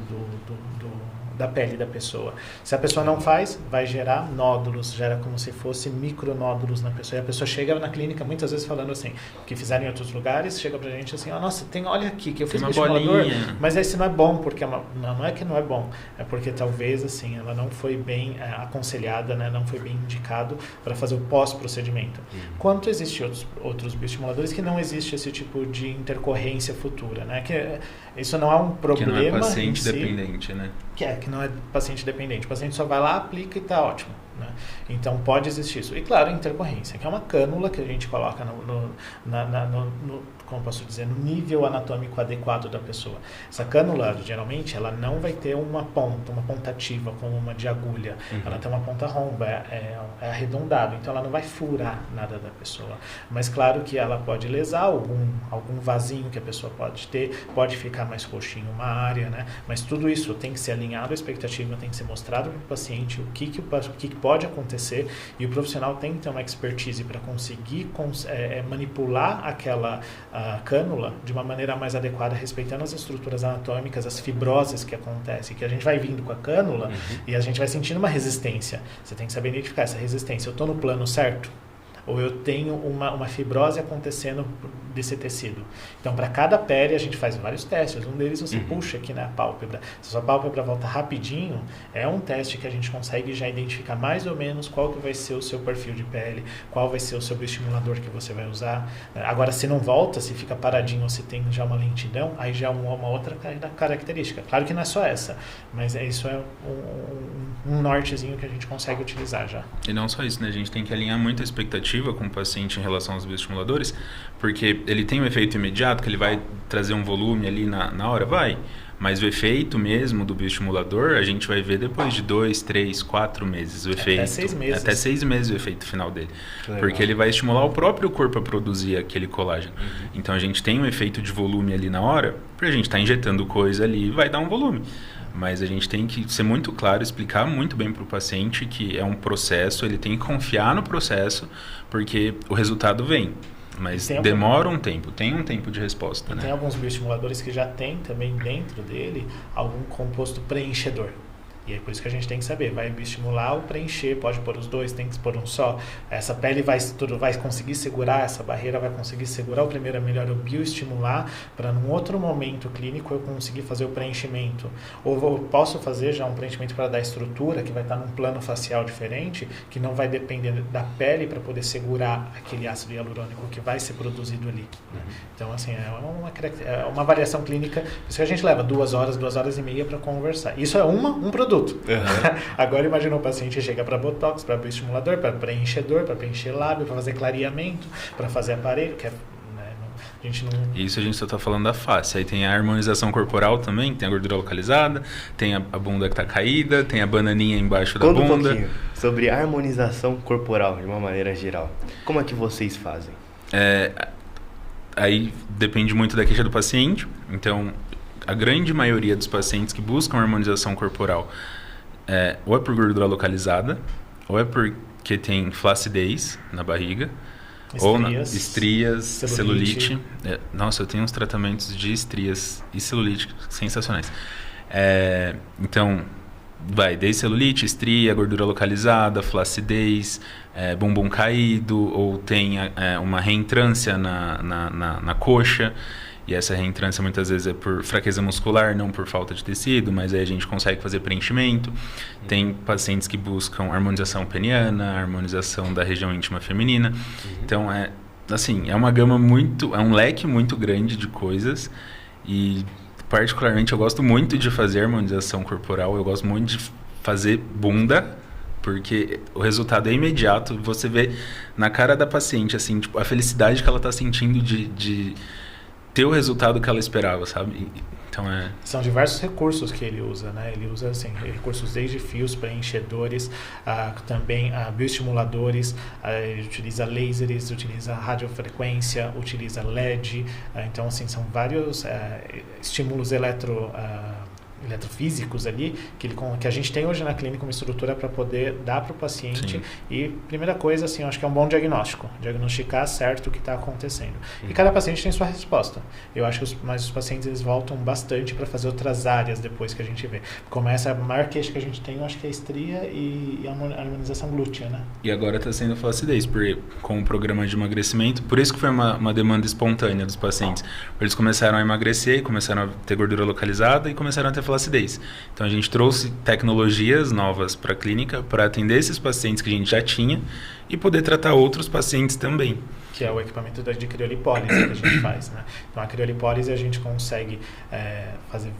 da pele da pessoa. Se a pessoa não faz, vai gerar nódulos, gera como se fosse micronódulos na pessoa. E a pessoa chega na clínica muitas vezes falando assim, que fizeram em outros lugares, chega pra gente assim, nossa, olha aqui, que eu fiz bioestimulador, mas esse não é bom, porque não é que não é bom, é porque talvez assim, ela não foi bem aconselhada, né, não foi bem indicado para fazer o pós-procedimento. Quanto existem outros bioestimuladores que não existe esse tipo de intercorrência futura, né, que isso não é um problema que não é paciente dependente, né? Que não é paciente dependente. O paciente só vai lá, aplica e está ótimo, né? Então pode existir isso. E claro, intercorrência, que é uma cânula que a gente coloca como posso dizer, no nível anatômico adequado da pessoa. Essa cânula, geralmente, ela não vai ter uma ponta ativa como uma de agulha. Ela tem uma ponta romba, é arredondado, então ela não vai furar nada da pessoa. Mas claro que ela pode lesar algum vasinho que a pessoa pode ter, pode ficar mais roxinho uma área, né? Mas tudo isso tem que ser alinhado à expectativa, tem que ser mostrado para o paciente o que pode acontecer, e o profissional tem que ter uma expertise para conseguir manipular aquela cânula de uma maneira mais adequada, respeitando as estruturas anatômicas, as fibroses que acontecem, que a gente vai vindo com a cânula e a gente vai sentindo uma resistência. Você tem que saber identificar essa resistência. Eu estou no plano certo? Ou eu tenho uma fibrose acontecendo desse tecido. Então, para cada pele, a gente faz vários testes. Um deles você puxa aqui na pálpebra. Se a sua pálpebra volta rapidinho, é um teste que a gente consegue já identificar mais ou menos qual que vai ser o seu perfil de pele, qual vai ser o seu bioestimulador que você vai usar. Agora, se não volta, se fica paradinho ou se tem já uma lentidão, aí já é uma outra característica. Claro que não é só essa, mas isso é um nortezinho que a gente consegue utilizar já. E não só isso, né? A gente tem que alinhar muito a expectativa com o paciente em relação aos bioestimuladores, porque ele tem um efeito imediato, que ele vai trazer um volume ali na hora, mas o efeito mesmo do bioestimulador a gente vai ver depois de 2, 3, 4 meses o efeito. Até 6 meses. Até 6 meses o efeito final dele. Porque ele vai estimular o próprio corpo a produzir aquele colágeno. Então a gente tem um efeito de volume ali na hora, porque a gente está injetando coisa ali e vai dar um volume. Mas a gente tem que ser muito claro, explicar muito bem para o paciente que é um processo, ele tem que confiar no processo, porque o resultado vem. mas demora um tempo, tem um tempo de resposta, né? Tem alguns bioestimuladores que já tem também dentro dele algum composto preenchedor. E é por isso que a gente tem que saber, vai bioestimular ou preencher, pode pôr os dois, tem que pôr um só. Essa pele vai conseguir segurar, essa barreira vai conseguir segurar o primeiro, é melhor eu bioestimular para num outro momento clínico eu conseguir fazer o preenchimento. Ou eu posso fazer já um preenchimento para dar estrutura, que vai estar num plano facial diferente, que não vai depender da pele para poder segurar aquele ácido hialurônico que vai ser produzido ali. Né? Então, assim, é uma variação clínica, por isso que a gente leva 2 horas e meia para conversar. Isso é um produto. Uhum. Agora imagina o paciente chega para botox, para bioestimulador, para preenchedor, para preencher lábio, para fazer clareamento, para fazer aparelho, que é, né, a gente não... Isso a gente só está falando da face. Aí tem a harmonização corporal também, tem a gordura localizada, tem a bunda que está caída, tem a bananinha embaixo da bunda. Conta um pouquinho sobre a harmonização corporal de uma maneira geral. Como é que vocês fazem? Aí depende muito da queixa do paciente. Então, a grande maioria dos pacientes que buscam harmonização corporal ou é por gordura localizada, ou é porque tem flacidez na barriga, ou estrias, celulite. Nossa, eu tenho uns tratamentos de estrias e celulite sensacionais. Então, vai desde celulite, estria, gordura localizada, flacidez, bumbum caído, ou tem uma reentrância na coxa. E essa reentrância muitas vezes é por fraqueza muscular, não por falta de tecido, mas aí a gente consegue fazer preenchimento. Tem pacientes que buscam harmonização peniana, harmonização da região íntima feminina. Então, é uma gama é um leque muito grande de coisas. E, particularmente, eu gosto muito de fazer harmonização corporal, eu gosto muito de fazer bunda, porque o resultado é imediato. Você vê na cara da paciente, assim, tipo, a felicidade que ela está sentindo de ter o resultado que ela esperava, sabe? Então São diversos recursos que ele usa, né? Ele usa, assim, recursos desde fios, preenchedores, também bioestimuladores, ele utiliza lasers, utiliza radiofrequência, utiliza LED, então, assim, são vários estímulos eletrofísicos ali, que a gente tem hoje na clínica uma estrutura para poder dar para o paciente. Sim. E primeira coisa, assim, eu acho que é um bom diagnóstico, diagnosticar certo o que está acontecendo. E cada paciente tem sua resposta. Eu acho que os pacientes eles voltam bastante para fazer outras áreas depois que a gente vê. Começa a maior queixa que a gente tem, eu acho que é a estria e a harmonização glútea, né? E agora está sendo flacidez, porque com o programa de emagrecimento, por isso que foi uma demanda espontânea dos pacientes. Eles começaram a emagrecer, começaram a ter gordura localizada e começaram a ter flacidez. Então a gente trouxe tecnologias novas para a clínica para atender esses pacientes que a gente já tinha e poder tratar outros pacientes também. Que é o equipamento de criolipólise que a gente faz, né? Então a criolipólise a gente consegue fazer...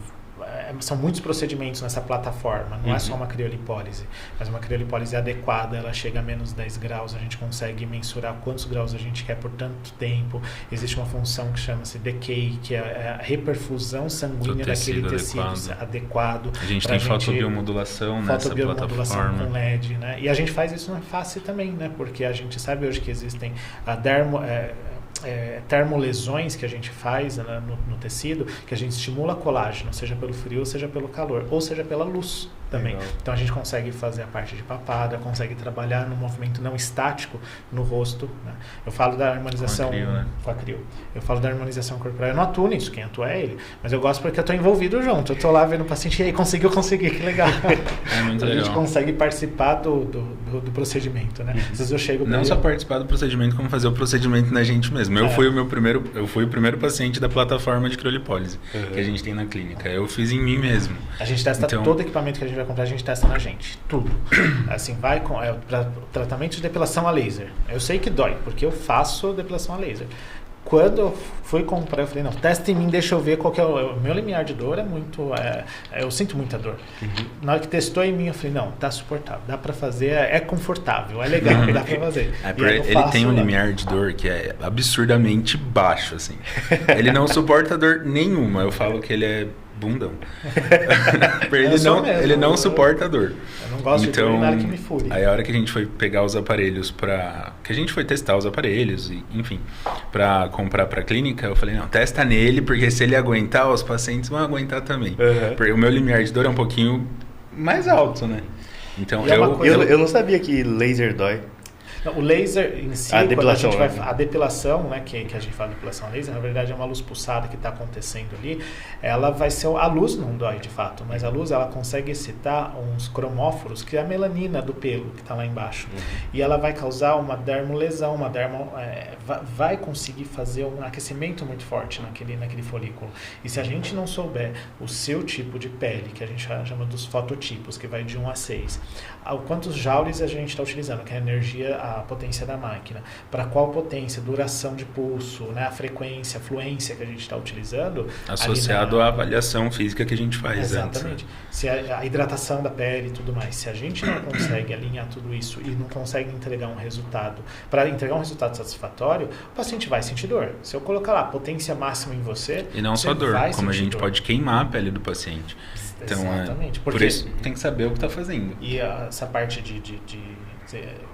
São muitos procedimentos nessa plataforma, não é só uma criolipólise, mas uma criolipólise adequada, ela chega a menos 10 graus, a gente consegue mensurar quantos graus a gente quer por tanto tempo. Existe uma função que chama-se decay, que é a reperfusão sanguínea daquele tecido adequado. A gente tem fotobiomodulação nessa plataforma. Com LED, né? E a gente faz isso na face também, né? Porque a gente sabe hoje que existem termolesões que a gente faz, né, no tecido, que a gente estimula colágeno, seja pelo frio, seja pelo calor, ou seja pela luz também. Legal. Então a gente consegue fazer a parte de papada, consegue trabalhar no movimento não estático no rosto, né? Eu falo da harmonização com a crio. Eu falo da harmonização corporal. Eu não atuo nisso, quem atua é ele, mas eu gosto porque eu estou envolvido junto. Eu estou lá vendo o paciente e aí consegui, que legal. É muito legal. A gente consegue participar do procedimento, né? Às vezes eu chego não só participar do procedimento, como fazer o procedimento na gente mesmo. Eu fui o primeiro paciente da plataforma de criolipólise que a gente tem na clínica. Eu fiz em mim mesmo. A gente testa todo equipamento que a gente vai comprar, a gente testa na gente. Tudo. Assim, vai com tratamento de depilação a laser. Eu sei que dói, porque eu faço depilação a laser. Quando eu fui comprar, eu falei, não, testa em mim, deixa eu ver qual que é o meu limiar de dor, eu sinto muita dor. Na hora que testou em mim, eu falei, não, tá suportável, dá pra fazer, é confortável, é legal, dá pra fazer. Ele tem um limiar de dor que é absurdamente baixo, assim. Ele não suporta dor nenhuma, eu falo que ele é bundão. Ele não suporta a dor. Eu não gosto de nada que me fure. Aí a hora que a gente foi pegar os aparelhos que a gente foi testar os aparelhos, enfim, pra comprar pra clínica, eu falei, não, testa nele, porque se ele aguentar, os pacientes vão aguentar também. Porque o meu limiar de dor é um pouquinho mais alto, né? Então eu não sabia que laser dói. O laser em si, A quando depilação, a depilação, né, que a gente fala de depilação laser, na verdade é uma luz pulsada que está acontecendo ali. Ela vai ser, a luz não dói de fato, mas a luz ela consegue excitar uns cromóforos, que é a melanina do pelo que está lá embaixo. E ela vai causar uma dermolesão, vai conseguir fazer um aquecimento muito forte naquele folículo. E se a gente não souber o seu tipo de pele, que a gente chama dos fototipos, que vai de 1 a 6, quantos joules a gente está utilizando, que é a energia, a potência da máquina, para qual potência, duração de pulso, né, a frequência, a fluência que a gente está utilizando. Associado à avaliação física que a gente faz exatamente. antes. Se a hidratação da pele e tudo mais. Se a gente não consegue alinhar tudo isso e não consegue entregar um resultado, para entregar um resultado satisfatório, o paciente vai sentir dor. Se eu colocar lá potência máxima em você... E não só dor, como a gente pode queimar a pele do paciente. Então, exatamente. Por isso tem que saber o que está fazendo. E essa parte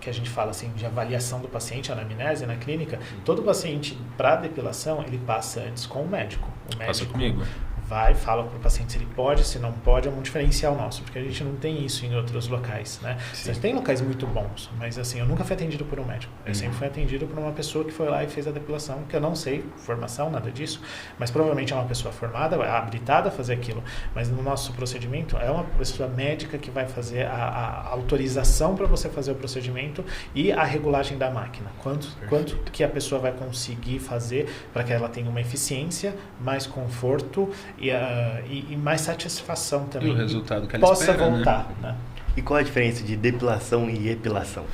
que a gente fala assim, de avaliação do paciente, a anamnese na clínica, todo paciente para depilação, ele passa antes com o médico. O médico passa comigo. Vai, fala para o paciente se ele pode, se não pode, é um diferencial nosso, porque a gente não tem isso em outros locais, né? A gente tem locais muito bons, mas assim, eu nunca fui atendido por um médico. Eu sempre fui atendido por uma pessoa que foi lá e fez a depilação, que eu não sei formação, nada disso, mas provavelmente é uma pessoa formada, habilitada a fazer aquilo, mas no nosso procedimento é uma pessoa médica que vai fazer a autorização para você fazer o procedimento e a regulagem da máquina. Quanto que a pessoa vai conseguir fazer para que ela tenha uma eficiência, mais conforto e mais satisfação também. E o resultado que ela possa espera, voltar, né? E qual a diferença de depilação e epilação?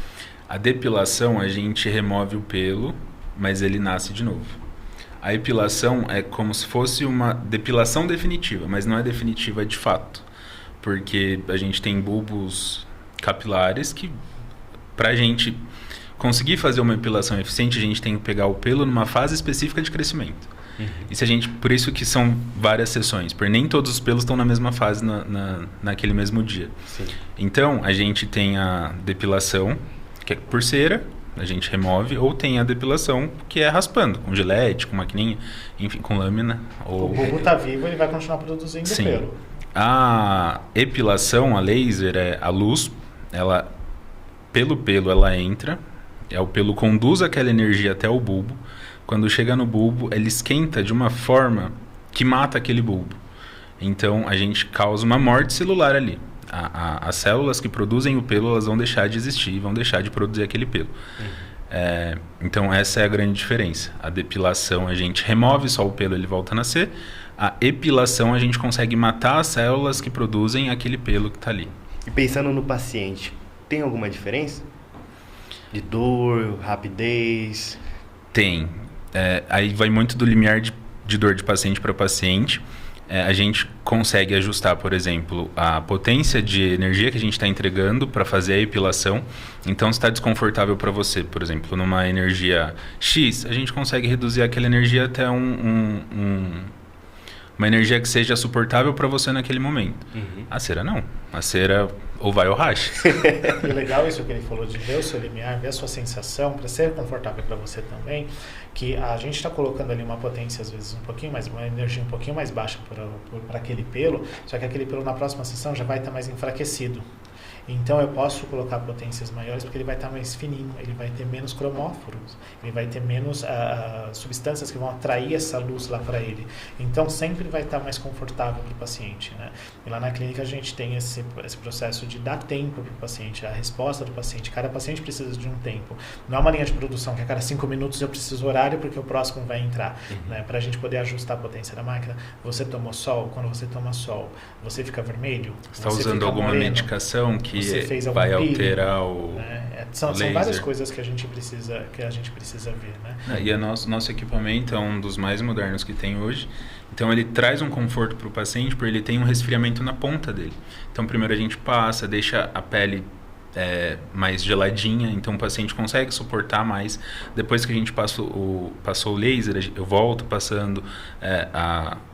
A depilação, a gente remove o pelo, mas ele nasce de novo. A epilação é como se fosse uma depilação definitiva, mas não é definitiva de fato. Porque a gente tem bulbos capilares que, para a gente conseguir fazer uma epilação eficiente, a gente tem que pegar o pelo numa fase específica de crescimento. E se a gente, por isso que são várias sessões, porque nem todos os pelos estão na mesma fase naquele mesmo dia. Sim. Então, a gente tem a depilação, que é por cera, a gente remove, ou tem a depilação, que é raspando, com gilete, com maquininha, enfim, com lâmina. O bulbo está vivo, ele vai continuar produzindo pelo. A epilação, a laser, é a luz, ela, pelo pelo, ela entra, o pelo conduz aquela energia até o bulbo. Quando chega no bulbo, ele esquenta de uma forma que mata aquele bulbo. Então, a gente causa uma morte celular ali. As células que produzem o pelo, elas vão deixar de existir, vão deixar de produzir aquele pelo. Então, essa é a grande diferença. A depilação, a gente remove só o pelo, ele volta a nascer. A epilação, a gente consegue matar as células que produzem aquele pelo que está ali. E pensando no paciente, tem alguma diferença? De dor, rapidez? Tem. Aí vai muito do limiar de dor de paciente para paciente. A gente consegue ajustar, por exemplo, a potência de energia que a gente está entregando para fazer a epilação. Então, se está desconfortável para você, por exemplo, numa energia X, a gente consegue reduzir aquela energia até uma energia que seja suportável para você naquele momento. A cera não. A cera ou vai ou racha. E legal isso que ele falou de ver o seu limiar, ver a sua sensação, para ser confortável para você também, que a gente está colocando ali uma potência, às vezes, uma energia um pouquinho mais baixa para aquele pelo, só que aquele pelo na próxima sessão já vai estar mais enfraquecido. Então eu posso colocar potências maiores porque ele vai estar mais fininho, ele vai ter menos cromóforos, ele vai ter menos substâncias que vão atrair essa luz lá para ele. Então sempre vai estar mais confortável para o paciente, né? E lá na clínica a gente tem esse processo de dar tempo para o paciente, a resposta do paciente. Cada paciente precisa de um tempo. Não é uma linha de produção que a cada 5 minutos eu preciso horário porque o próximo vai entrar. Né? Para a gente poder ajustar a potência da máquina. Você tomou sol? Quando você toma sol, você fica vermelho? Você está usando alguma medicação que vai alterar o são várias coisas que a gente precisa ver, né? E nosso equipamento é um dos mais modernos que tem hoje. Então ele traz um conforto para o paciente porque ele tem um resfriamento na ponta dele. Então primeiro a gente passa, deixa a pele mais geladinha, então o paciente consegue suportar mais. Depois que a gente passou o laser, eu volto passando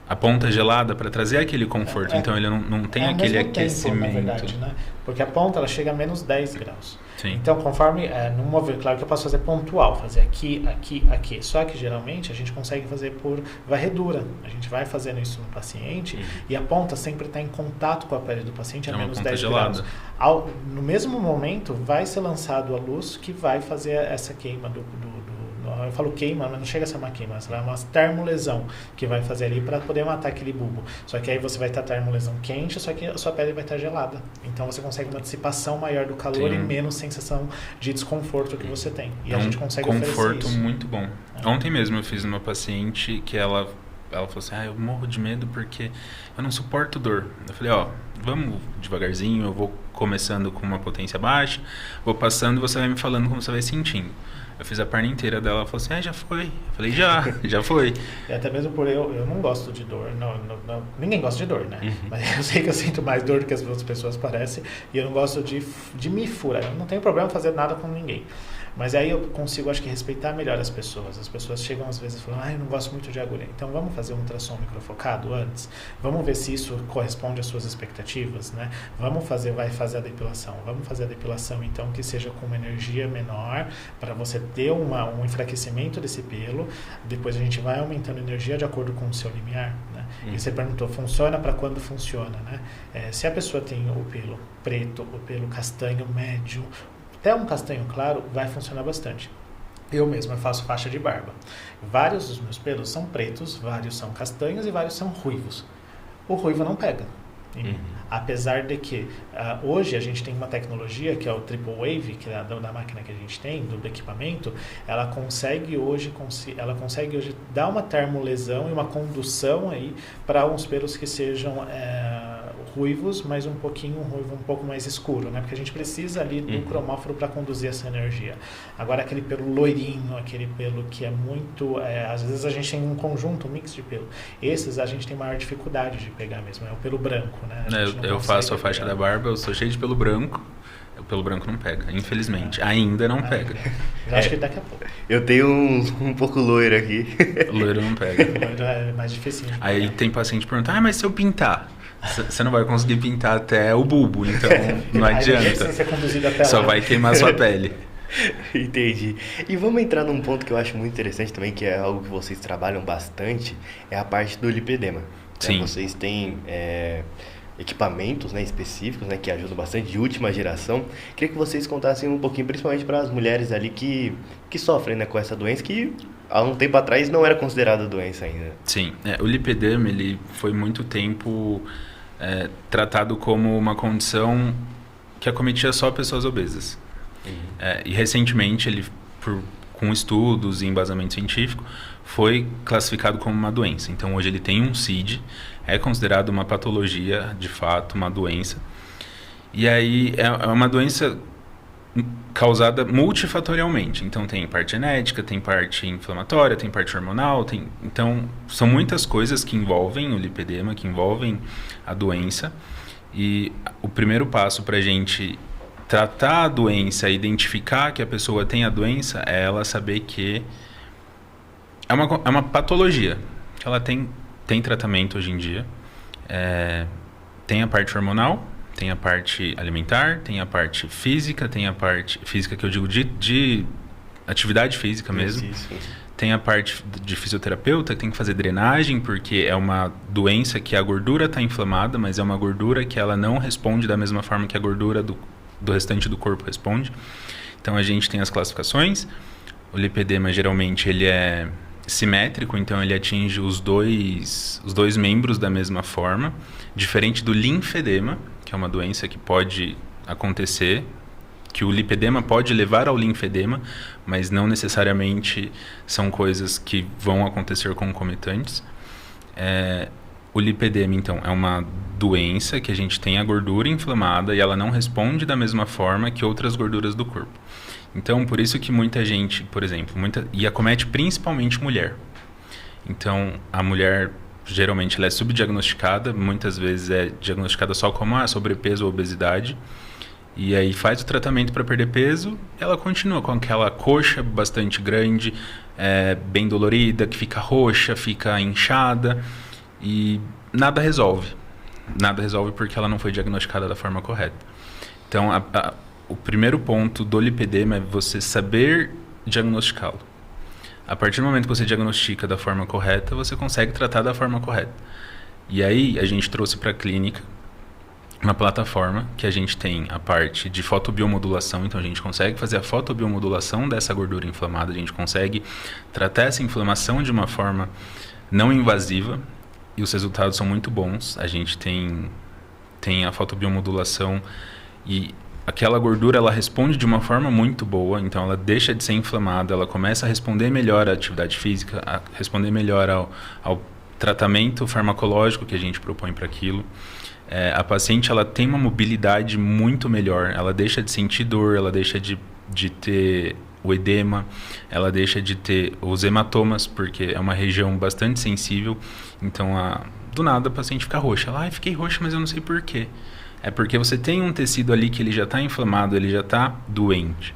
a ponta gelada para trazer aquele conforto. Então ele não tem aquele aquecimento. Tempo, na verdade, né? Porque a ponta ela chega a menos 10 graus. Sim. Então, conforme, no movimento, claro que eu posso fazer pontual, fazer aqui, aqui, aqui. Só que, geralmente, a gente consegue fazer por varredura. A gente vai fazendo isso no paciente e a ponta sempre está em contato com a pele do paciente a menos 10 graus. No mesmo momento, vai ser lançado a luz que vai fazer essa queima eu falo queima, mas não chega a ser uma queima, será uma termolesão que vai fazer ali para poder matar aquele bulbo. Só que aí você vai estar termolesão quente, só que a sua pele vai estar gelada. Então você consegue uma dissipação maior do calor e menos sensação de desconforto que você tem. E a gente consegue oferecer isso. Conforto muito bom. Ontem mesmo eu fiz uma paciente que ela falou assim, eu morro de medo porque eu não suporto dor. Eu falei, vamos devagarzinho, eu vou começando com uma potência baixa, vou passando e você vai me falando como você vai sentindo. Eu fiz a perna inteira dela, ela falou assim, já foi. Eu falei, já foi. E até mesmo por eu não gosto de dor, ninguém gosta de dor, né? Mas eu sei que eu sinto mais dor do que as outras pessoas parecem, e eu não gosto de me furar. Eu não tenho problema fazer nada com ninguém. Mas aí eu consigo, acho que, respeitar melhor as pessoas. As pessoas chegam às vezes falando, eu não gosto muito de agulha. Então vamos fazer um ultrassom microfocado antes? Vamos ver se isso corresponde às suas expectativas, né? Vai fazer a depilação. Vamos fazer a depilação, então, que seja com uma energia menor, para você ter um enfraquecimento desse pelo. Depois a gente vai aumentando a energia de acordo com o seu limiar, né? E você perguntou, funciona para quando funciona, né? Se a pessoa tem o pelo preto, o pelo castanho médio, até um castanho claro, vai funcionar bastante. Eu mesmo faço faixa de barba. Vários dos meus pelos são pretos, vários são castanhos e vários são ruivos. O ruivo não pega. Apesar de que hoje a gente tem uma tecnologia que é o Triple Wave, que é da máquina que a gente tem, do equipamento, ela consegue hoje dar uma termolesão e uma condução aí para uns pelos que sejam ruivos, mas um ruivo um pouco mais escuro, né? Porque a gente precisa ali do cromóforo para conduzir essa energia. Agora aquele pelo loirinho, aquele pelo que é muito, às vezes a gente tem um conjunto, um mix de pelo. Esses a gente tem maior dificuldade de pegar mesmo, é o pelo branco, né? Eu faço a faixa da barba, eu sou cheio de pelo branco. O pelo branco não pega, infelizmente. Ainda não pega. Eu acho que daqui a pouco. Eu tenho um pouco loiro aqui. Loiro não pega. Loiro é mais difícil. Aí tem paciente perguntando, mas se eu pintar? Você não vai conseguir pintar até o bulbo, então não adianta. Ser conduzido até Só lá. vai queimar sua pele. Entendi. E vamos entrar num ponto que eu acho muito interessante também, que é algo que vocês trabalham bastante, é a parte do lipedema. Sim. Vocês têm equipamentos, né, específicos, né, que ajudam bastante, de última geração. Queria que vocês contassem um pouquinho, principalmente para as mulheres ali que sofrem, né, com essa doença, que há um tempo atrás não era considerada doença ainda. Sim, o lipedema ele foi muito tempo tratado como uma condição que acometia só pessoas obesas. E recentemente ele, com estudos e embasamento científico, foi classificado como uma doença. Então hoje ele tem um CID, é considerado uma patologia, de fato, uma doença. E aí é uma doença causada multifatorialmente. Então tem parte genética, tem parte inflamatória, tem parte hormonal, então são muitas coisas que envolvem o lipedema, que envolvem a doença. E o primeiro passo para a gente tratar a doença, identificar que a pessoa tem a doença, é ela saber que é uma patologia, que ela tem tratamento hoje em dia. Tem a parte hormonal, tem a parte alimentar, tem a parte física, tem a parte física que eu digo de atividade física mesmo. Tem a parte de fisioterapeuta, que tem que fazer drenagem, porque é uma doença que a gordura está inflamada, mas é uma gordura que ela não responde da mesma forma que a gordura do restante do corpo responde. Então a gente tem as classificações. O lipedema geralmente ele é simétrico, então ele atinge os dois membros da mesma forma, diferente do linfedema, que é uma doença que pode acontecer, que o lipedema pode levar ao linfedema, mas não necessariamente são coisas que vão acontecer concomitantes. O lipedema, então, é uma doença que a gente tem a gordura inflamada e ela não responde da mesma forma que outras gorduras do corpo. Então, por isso que muita gente, por exemplo, e acomete principalmente mulher. Então, a mulher, geralmente, ela é subdiagnosticada, muitas vezes é diagnosticada só como sobrepeso ou obesidade, e aí faz o tratamento para perder peso, ela continua com aquela coxa bastante grande, bem dolorida, que fica roxa, fica inchada, e nada resolve. Nada resolve porque ela não foi diagnosticada da forma correta. Então, o primeiro ponto do lipedema é você saber diagnosticá-lo. A partir do momento que você diagnostica da forma correta, você consegue tratar da forma correta. E aí a gente trouxe para a clínica uma plataforma que a gente tem a parte de fotobiomodulação, então a gente consegue fazer a fotobiomodulação dessa gordura inflamada, a gente consegue tratar essa inflamação de uma forma não invasiva e os resultados são muito bons. A gente tem a fotobiomodulação e aquela gordura ela responde de uma forma muito boa, então ela deixa de ser inflamada, ela começa a responder melhor à atividade física, a responder melhor ao tratamento farmacológico que a gente propõe para aquilo. A paciente ela tem uma mobilidade muito melhor, ela deixa de sentir dor, ela deixa de ter o edema, ela deixa de ter os hematomas, porque é uma região bastante sensível, então do nada a paciente fica roxa. Ela, fiquei roxa, mas eu não sei por quê. É porque você tem um tecido ali que ele já está inflamado, ele já está doente.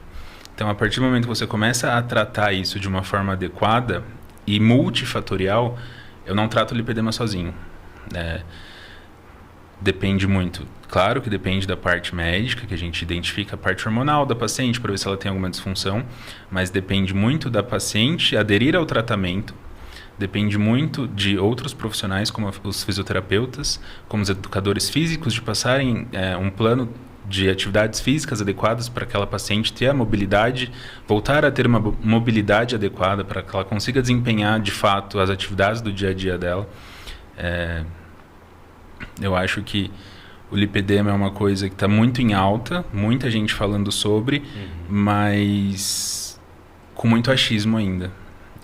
Então, a partir do momento que você começa a tratar isso de uma forma adequada e multifatorial, eu não trato o lipedema sozinho. Depende muito. Claro que depende da parte médica, que a gente identifica a parte hormonal da paciente para ver se ela tem alguma disfunção, mas depende muito da paciente aderir ao tratamento. Depende muito de outros profissionais, como os fisioterapeutas, como os educadores físicos, de passarem um plano de atividades físicas adequadas para aquela paciente ter a mobilidade, voltar a ter uma mobilidade adequada para que ela consiga desempenhar, de fato, as atividades do dia a dia dela. Eu acho que o lipedema é uma coisa que está muito em alta, muita gente falando sobre, mas com muito achismo ainda.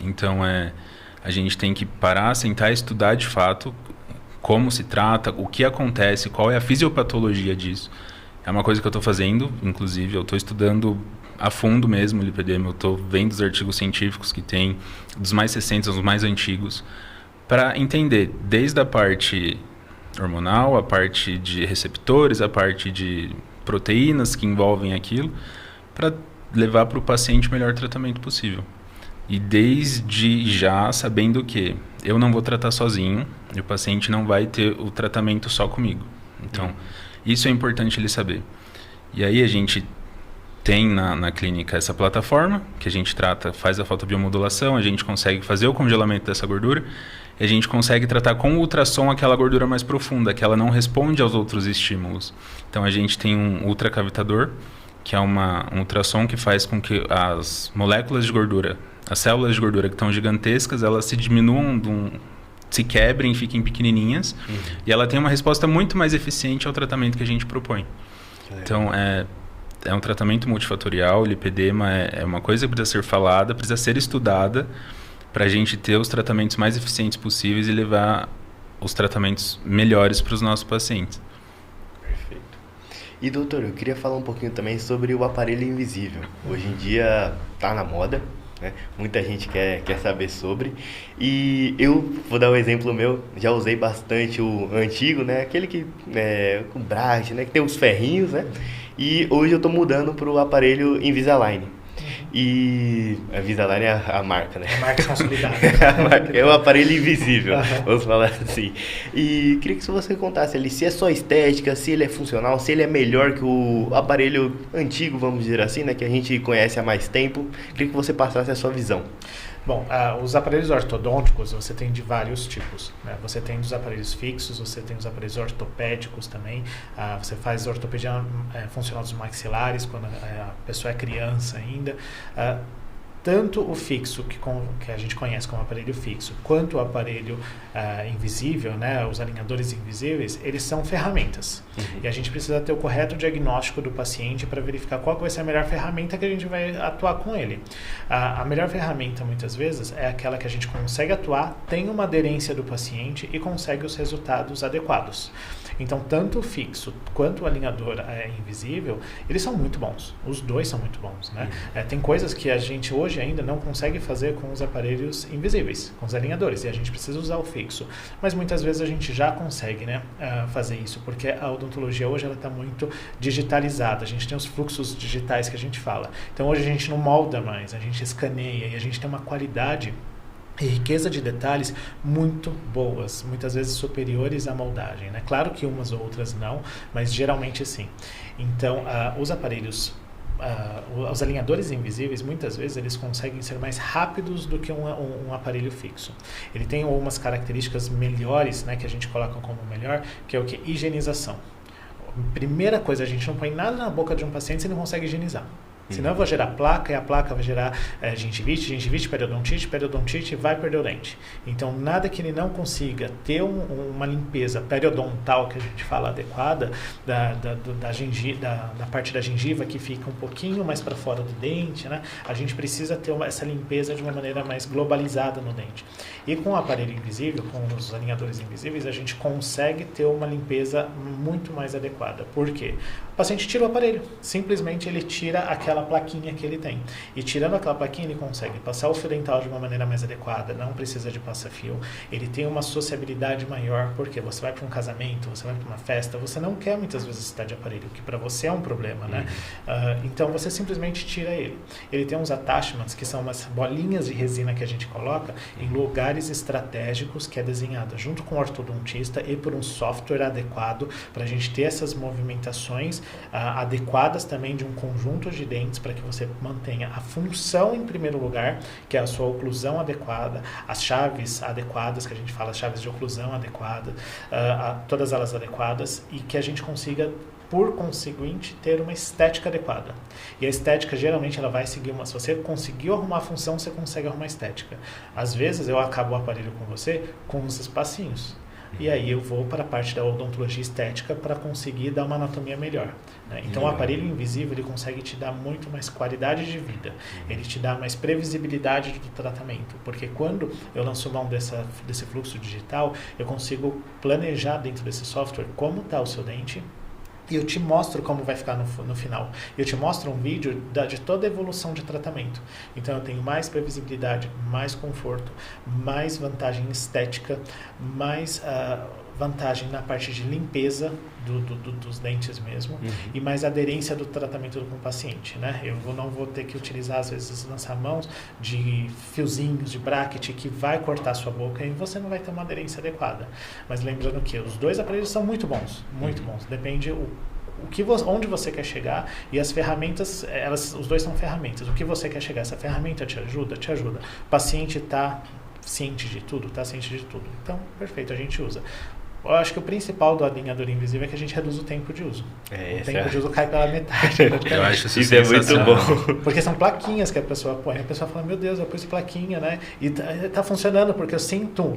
Então, a gente tem que parar, sentar e estudar de fato como se trata, o que acontece, qual é a fisiopatologia disso. É uma coisa que eu estou fazendo, inclusive, eu estou estudando a fundo mesmo o lipedema, eu estou vendo os artigos científicos que tem, dos mais recentes aos mais antigos, para entender desde a parte hormonal, a parte de receptores, a parte de proteínas que envolvem aquilo, para levar para o paciente o melhor tratamento possível. E desde já sabendo que eu não vou tratar sozinho e o paciente não vai ter o tratamento só comigo. Então, isso é importante ele saber. E aí a gente tem na clínica essa plataforma que a gente trata, faz a fotobiomodulação, a gente consegue fazer o congelamento dessa gordura e a gente consegue tratar com o ultrassom aquela gordura mais profunda, que ela não responde aos outros estímulos. Então a gente tem um ultracavitador, que é um ultrassom que faz com que as moléculas de gordura, as células de gordura que estão gigantescas, elas se diminuam, se quebrem, fiquem pequenininhas, e ela tem uma resposta muito mais eficiente ao tratamento que a gente propõe. Então, é um tratamento multifatorial, o lipedema é uma coisa que precisa ser falada, precisa ser estudada, para a gente ter os tratamentos mais eficientes possíveis e levar os tratamentos melhores para os nossos pacientes. Perfeito. E doutor, eu queria falar um pouquinho também sobre o aparelho invisível. Hoje em dia está na moda, né? Muita gente quer saber sobre. E eu vou dar um exemplo meu, já usei bastante o antigo, né? Aquele que com Bracht, né? Que tem os ferrinhos, né? E hoje eu estou mudando para o aparelho Invisalign. E a Invisalign é a marca, né? A marca consolidada. É o aparelho invisível, vamos falar assim. E queria que você contasse ali se é só estética, se ele é funcional, se ele é melhor que o aparelho antigo, vamos dizer assim, né? Que a gente conhece há mais tempo. Queria que você passasse a sua visão. Bom, os aparelhos ortodônticos você tem de vários tipos, né? Você tem os aparelhos fixos, você tem os aparelhos ortopédicos também, você faz ortopedia funcional dos maxilares quando a pessoa é criança ainda. Tanto o fixo, que a gente conhece como aparelho fixo, quanto o aparelho invisível, né, os alinhadores invisíveis, eles são ferramentas. E a gente precisa ter o correto diagnóstico do paciente para verificar qual vai ser a melhor ferramenta que a gente vai atuar com ele. A melhor ferramenta, muitas vezes, é aquela que a gente consegue atuar, tem uma aderência do paciente e consegue os resultados adequados. Então, tanto o fixo quanto o alinhador invisível, eles são muito bons. Os dois são muito bons, né? Tem coisas que a gente hoje ainda não consegue fazer com os aparelhos invisíveis, com os alinhadores, e a gente precisa usar o fixo. Mas muitas vezes a gente já consegue, né, fazer isso, porque a odontologia hoje está muito digitalizada. A gente tem os fluxos digitais que a gente fala. Então, hoje a gente não molda mais, a gente escaneia e a gente tem uma qualidade e riqueza de detalhes muito boas, muitas vezes superiores à moldagem, né? Claro que umas ou outras não, mas geralmente sim. Então, os aparelhos, os alinhadores invisíveis, muitas vezes eles conseguem ser mais rápidos do que um aparelho fixo. Ele tem algumas características melhores, né, que a gente coloca como melhor, que é o que? Higienização. Primeira coisa, a gente não põe nada na boca de um paciente se ele não consegue higienizar. Senão eu vou gerar placa, e a placa vai gerar gengivite, periodontite, vai perder o dente. Então, nada que ele não consiga ter uma limpeza periodontal, que a gente fala, adequada, da parte da gengiva que fica um pouquinho mais para fora do dente, né? A gente precisa ter essa limpeza de uma maneira mais globalizada no dente. E com o aparelho invisível, com os alinhadores invisíveis, a gente consegue ter uma limpeza muito mais adequada. Por quê? O paciente tira o aparelho, simplesmente ele tira aquela plaquinha que ele tem. E tirando aquela plaquinha, ele consegue passar o fio dental de uma maneira mais adequada, não precisa de passa-fio. Ele tem uma sociabilidade maior, porque você vai para um casamento, você vai para uma festa, você não quer muitas vezes estar de aparelho, que para você é um problema, né? Então você simplesmente tira ele. Ele tem uns attachments, que são umas bolinhas de resina que a gente coloca em lugares estratégicos, que é desenhada junto com o ortodontista e por um software adequado para a gente ter essas movimentações adequadas também de um conjunto de dentes para que você mantenha a função em primeiro lugar, que é a sua oclusão adequada, as chaves adequadas, que a gente fala, as chaves de oclusão adequada, todas elas adequadas, e que a gente consiga, por conseguinte, ter uma estética adequada. E a estética, geralmente, ela vai seguir se você conseguiu arrumar a função, você consegue arrumar a estética. Às vezes, eu acabo o aparelho com você com uns espacinhos. E aí eu vou para a parte da odontologia estética para conseguir dar uma anatomia melhor, né? Então o aparelho invisível, ele consegue te dar muito mais qualidade de vida, ele te dá mais previsibilidade do tratamento, porque quando eu lanço mão desse fluxo digital, eu consigo planejar dentro desse software como está o seu dente, e eu te mostro como vai ficar no final. Eu te mostro um vídeo de toda a evolução de tratamento. Então eu tenho mais previsibilidade, mais conforto, mais vantagem estética, mais vantagem na parte de limpeza dos dentes mesmo, e mais aderência do tratamento com o paciente, né? Eu não vou ter que utilizar, às vezes, lança-mãos de fiozinhos, de bracket, que vai cortar a sua boca e você não vai ter uma aderência adequada. Mas lembrando que os dois aparelhos são muito bons, depende onde você quer chegar, e as ferramentas, os dois são ferramentas. O que você quer chegar, essa ferramenta te ajuda? Te ajuda. O paciente está ciente de tudo? Está ciente de tudo. Então, perfeito, a gente usa. Eu acho que o principal do alinhador invisível é que a gente reduz o tempo de uso. O tempo de uso cai pela metade. Eu acho isso é muito bom. Porque são plaquinhas que a pessoa põe. A pessoa fala, meu Deus, eu pus plaquinha, né? E tá funcionando, porque eu sinto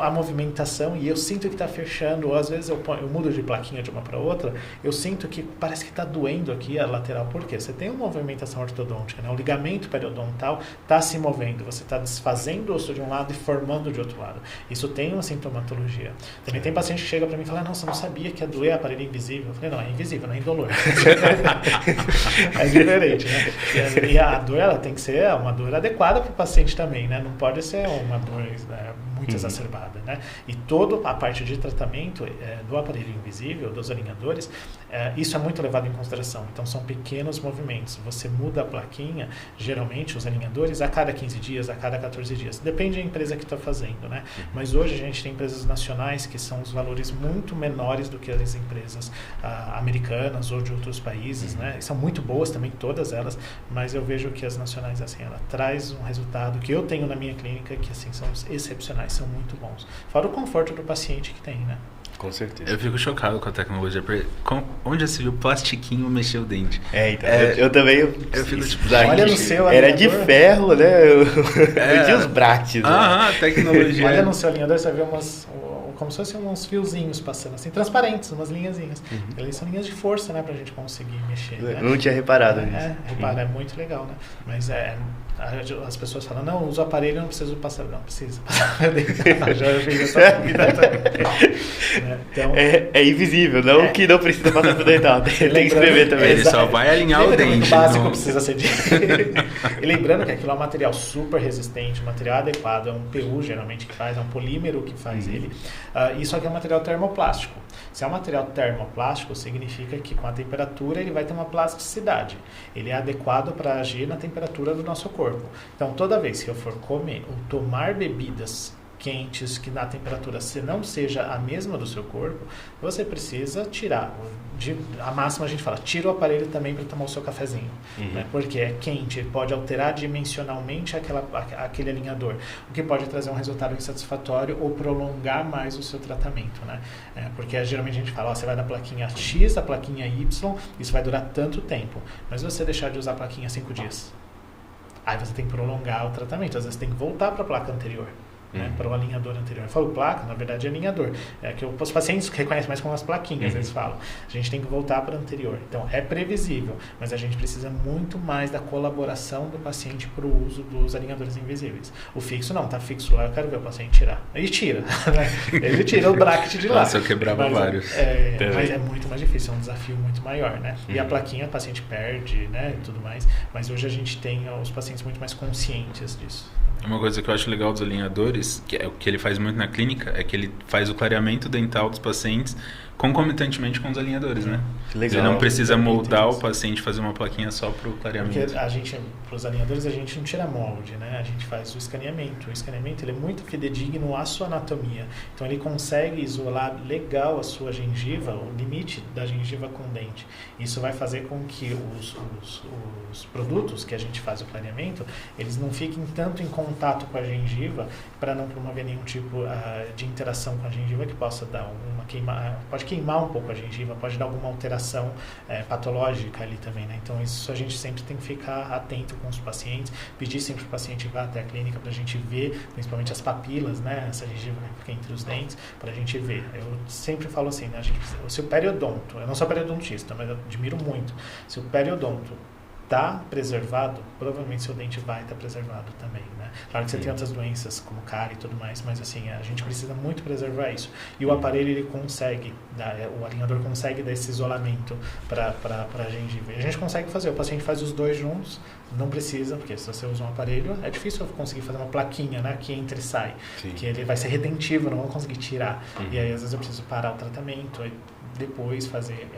a movimentação, e eu sinto que está fechando. Ou às vezes eu mudo de plaquinha de uma para outra, eu sinto que parece que está doendo aqui a lateral. Por quê? Você tem uma movimentação ortodôntica, né? O ligamento periodontal está se movendo. Você está desfazendo o osso de um lado e formando de outro lado. Isso tem uma sintomatologia. Também tem paciente que chega para mim e fala, nossa, eu não sabia que ia doer aparelho invisível. Eu falei, não, é invisível, não é indolor. É diferente, né? E a dor, ela tem que ser uma dor adequada para o paciente também, né? Não pode ser uma dor muito exacerbada, né? E toda a parte de tratamento do aparelho invisível, dos alinhadores, isso é muito levado em consideração. Então, são pequenos movimentos. Você muda a plaquinha, geralmente, os alinhadores, a cada 15 dias, a cada 14 dias. Depende da empresa que está fazendo, né? Mas hoje a gente tem empresas nacionais que são os valores muito menores do que as empresas americanas ou de outros países, né? São muito boas também, todas elas, mas eu vejo que as nacionais, assim, ela traz um resultado que eu tenho na minha clínica que, assim, são excepcionais, são muito bons. Fora o conforto do paciente que tem, né? Com certeza. Eu fico chocado com a tecnologia. Onde você viu plastiquinho mexer o dente? Então, eu também... Eu fico tipo... Olha no seu era alinhador. de ferro, né? Eu tinha os brackets. Tecnologia. Olha no seu alinhador, você vai ver como se fossem uns fiozinhos passando, assim, transparentes, umas linhazinhas. Eles são linhas de força, né, pra gente conseguir mexer, né? Não tinha reparado nisso. Repara, é muito legal, né? Mas as pessoas falam, não, uso o aparelho, não preciso passar. Não, precisa passar. Já fiz essa vida também. Então, é invisível, não que não precisa passar pro dental. Tem que escrever também. Ele só vai alinhar o dente. O básico precisa ser de... E lembrando que aquilo é um material super resistente, um material adequado, é um PU geralmente que faz, é um polímero que faz ele. Isso aqui é um material termoplástico. Se é um material termoplástico, significa que com a temperatura ele vai ter uma plasticidade. Ele é adequado para agir na temperatura do nosso corpo. Então, toda vez que eu for comer ou tomar bebidas quentes, que na temperatura se não seja a mesma do seu corpo, você precisa tirar. A máxima a gente fala, tira o aparelho também para tomar o seu cafezinho, né? Porque é quente, ele pode alterar dimensionalmente aquele alinhador, o que pode trazer um resultado insatisfatório ou prolongar mais o seu tratamento, né? Porque geralmente a gente fala, você vai da plaquinha X, da plaquinha Y, isso vai durar tanto tempo, mas se você deixar de usar a plaquinha 5 dias, aí você tem que prolongar o tratamento, às vezes tem que voltar para a placa anterior. Para o alinhador anterior. Eu falo placa, na verdade é alinhador. É que os pacientes reconhecem mais como as plaquinhas, eles falam. A gente tem que voltar para o anterior. Então, é previsível, mas a gente precisa muito mais da colaboração do paciente para o uso dos alinhadores invisíveis. O fixo não, tá fixo lá, eu quero ver o paciente tirar. Ele tira, né? Ele tira o bracket de lá. Nossa, eu quebrava vários. Mas é muito mais difícil, é um desafio muito maior, né? E a plaquinha o paciente perde, né, e tudo mais. Mas hoje a gente tem os pacientes muito mais conscientes disso. Uma coisa que eu acho legal dos alinhadores, que é o que ele faz muito na clínica, é que ele faz o clareamento dental dos pacientes concomitantemente com os alinhadores, né? Que legal. Ele não precisa moldar o paciente, fazer uma plaquinha só para o clareamento. Porque a gente, para os alinhadores, a gente não tira molde, né? A gente faz o escaneamento. O escaneamento ele é muito fidedigno à sua anatomia. Então ele consegue isolar legal a sua gengiva, o limite da gengiva com o dente. Isso vai fazer com que os produtos que a gente faz o clareamento, eles não fiquem tanto em contato com a gengiva para não promover nenhum tipo de interação com a gengiva que possa dar uma queimada, pode queimar um pouco a gengiva, pode dar alguma alteração patológica ali também, né? Então isso a gente sempre tem que ficar atento com os pacientes, pedir sempre para o paciente vá até a clínica para a gente ver, principalmente as papilas, né? Essa gengiva que fica entre os dentes, para a gente ver. Eu sempre falo assim, né? Se o periodonto, eu não sou periodontista, mas eu admiro muito, se o periodonto está preservado, provavelmente seu dente vai estar preservado também, né? Claro que você tem outras doenças como cárie e tudo mais, mas assim, a gente precisa muito preservar isso. E o aparelho, ele consegue, o alinhador consegue dar esse isolamento para a gengiva. E a gente consegue fazer, o paciente faz os dois juntos, não precisa, porque se você usa um aparelho, é difícil eu conseguir fazer uma plaquinha, né, que entra e sai, que ele vai ser retentivo, não vou conseguir tirar. E aí às vezes eu preciso parar o tratamento, aí depois fazer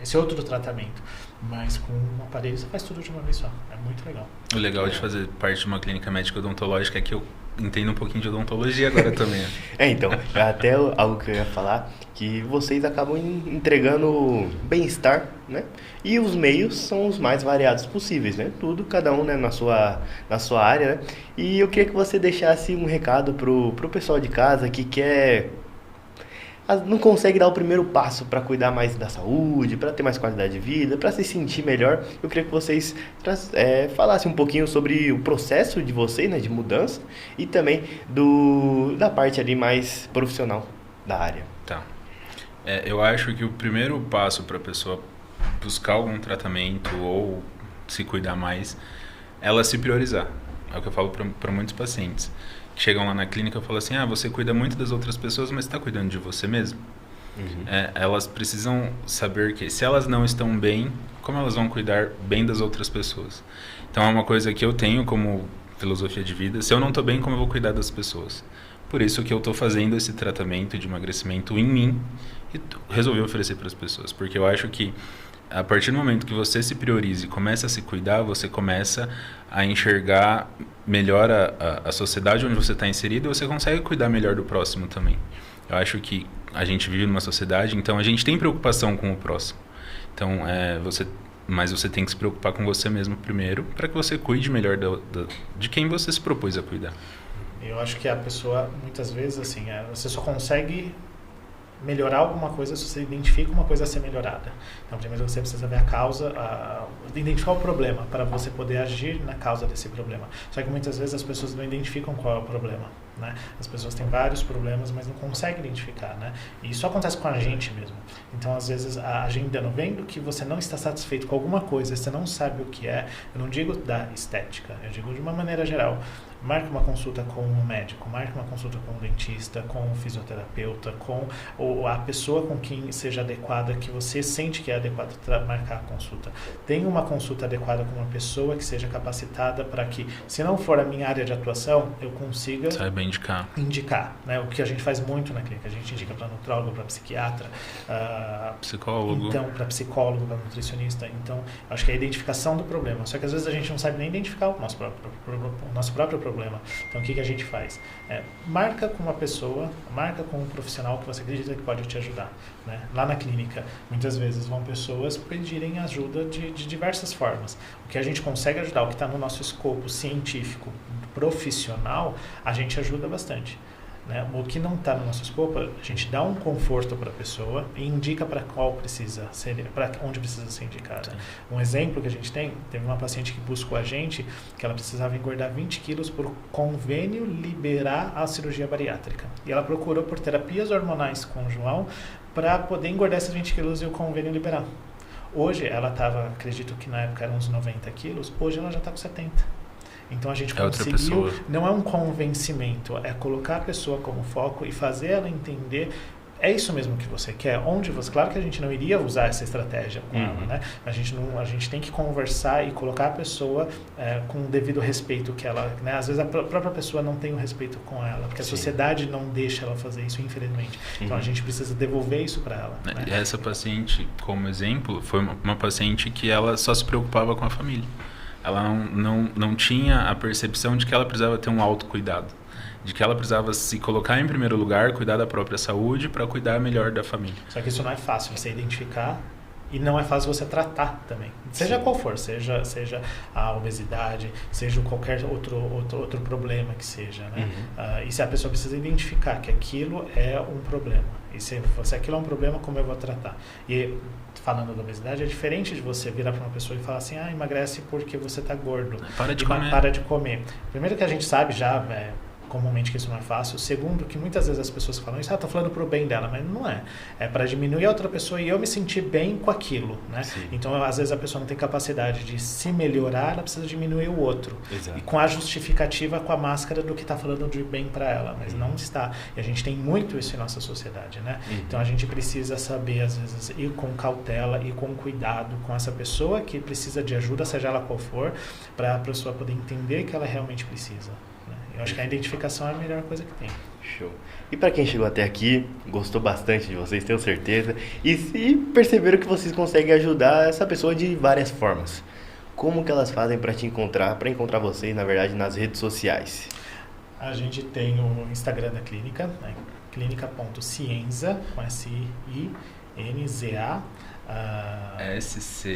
esse outro tratamento. Mas com um aparelho você faz tudo de uma vez só. É muito legal. O legal de fazer parte de uma clínica médica odontológica é que eu entendo um pouquinho de odontologia agora também. Então, até algo que eu ia falar, que vocês acabam entregando bem-estar, né? E os meios são os mais variados possíveis, né? Tudo, cada um, né, na sua área, né? E eu queria que você deixasse um recado pro pessoal de casa que não consegue dar o primeiro passo para cuidar mais da saúde, para ter mais qualidade de vida, para se sentir melhor. Eu queria que vocês falassem um pouquinho sobre o processo de vocês, né, de mudança, e também da parte ali mais profissional da área. Tá. Eu acho que o primeiro passo para a pessoa buscar algum tratamento ou se cuidar mais, ela se priorizar. É o que eu falo para muitos pacientes. Chegam lá na clínica e falam assim, você cuida muito das outras pessoas, mas está cuidando de você mesmo? Elas precisam saber que se elas não estão bem, como elas vão cuidar bem das outras pessoas? Então é uma coisa que eu tenho como filosofia de vida, se eu não estou bem, como eu vou cuidar das pessoas? Por isso que eu estou fazendo esse tratamento de emagrecimento em mim e resolvi oferecer para as pessoas, porque eu acho que a partir do momento que você se prioriza e começa a se cuidar, você começa a enxergar melhor a sociedade onde você está inserido e você consegue cuidar melhor do próximo também. Eu acho que a gente vive numa sociedade, então a gente tem preocupação com o próximo. Então, mas você tem que se preocupar com você mesmo primeiro, para que você cuide melhor de quem você se propôs a cuidar. Eu acho que a pessoa, muitas vezes, assim, você só consegue melhorar alguma coisa se você identifica uma coisa a ser melhorada. Então, primeiro você precisa ver a causa, identificar o problema para você poder agir na causa desse problema. Só que muitas vezes as pessoas não identificam qual é o problema, né? As pessoas têm vários problemas, mas não conseguem identificar, né? E isso acontece com a gente mesmo. Então, às vezes, a gente vendo que você não está satisfeito com alguma coisa, você não sabe o que é, eu não digo da estética, eu digo de uma maneira geral, Marque uma consulta com um médico, marque uma consulta com um dentista, com um fisioterapeuta, com a pessoa com quem seja adequada, que você sente que é adequado marcar a consulta. Tenha uma consulta adequada com uma pessoa que seja capacitada para que, se não for a minha área de atuação, eu consiga saiba indicar. Né? O que a gente faz muito na clínica, a gente indica para nutrólogo, para psiquiatra, psicólogo. Então, para psicólogo, para nutricionista. Então, acho que é a identificação do problema. Só que às vezes a gente não sabe nem identificar o nosso próprio problema. Então, o que a gente faz? Marca com uma pessoa, marca com um profissional que você acredita que pode te ajudar. Né? Lá na clínica, muitas vezes vão pessoas pedirem ajuda de diversas formas. O que a gente consegue ajudar, o que está no nosso escopo científico, profissional, a gente ajuda bastante. Né? O que não está no nosso escopo, a gente dá um conforto para a pessoa e indica para onde precisa ser indicada. Um exemplo que a gente teve uma paciente que buscou a gente, que ela precisava engordar 20 quilos por convênio liberar a cirurgia bariátrica. E ela procurou por terapias hormonais com o João para poder engordar esses 20 quilos e o convênio liberar. Hoje ela estava, acredito que na época eram uns 90 quilos, hoje ela já está com 70. Então a gente conseguiu, não é um convencimento, é colocar a pessoa como foco e fazer ela entender, é isso mesmo que você quer, claro que a gente não iria usar essa estratégia com ela, né? A gente tem que conversar e colocar a pessoa com o devido respeito que ela, né? Às vezes a própria pessoa não tem o respeito com ela, porque a sociedade não deixa ela fazer isso, infelizmente. Então a gente precisa devolver isso para ela. Né? E essa paciente, como exemplo, foi uma paciente que ela só se preocupava com a família. Ela não tinha a percepção de que ela precisava ter um autocuidado, de que ela precisava se colocar em primeiro lugar, cuidar da própria saúde para cuidar melhor da família. Só que isso não é fácil, você identificar e não é fácil você tratar também. Seja qual for, seja a obesidade, seja qualquer outro problema que seja. Né? E se a pessoa precisa identificar que aquilo é um problema. E se aquilo é um problema, como eu vou tratar? E falando da obesidade, é diferente de você virar para uma pessoa e falar assim, emagrece porque você está gordo. Para de comer. Primeiro que a gente sabe já, comumente que isso não é fácil. Segundo, que muitas vezes as pessoas falam isso, tô falando pro bem dela, mas não é. É para diminuir a outra pessoa e eu me sentir bem com aquilo, né? Então, às vezes a pessoa não tem capacidade de se melhorar, ela precisa diminuir o outro. Exato. E com a justificativa, com a máscara do que está falando de bem para ela, mas não está. E a gente tem muito isso em nossa sociedade, né? Então, a gente precisa saber, às vezes, ir com cautela e com cuidado com essa pessoa que precisa de ajuda, seja ela qual for, para a pessoa poder entender que ela realmente precisa. Eu acho que a identificação é a melhor coisa que tem. Show. E para quem chegou até aqui, gostou bastante de vocês, tenho certeza, e se perceberam que vocês conseguem ajudar essa pessoa de várias formas, como que elas fazem para te encontrar, para encontrar vocês, na verdade, nas redes sociais? A gente tem o Instagram da clínica, né? clínica.cienza, com S-I-N-Z-A.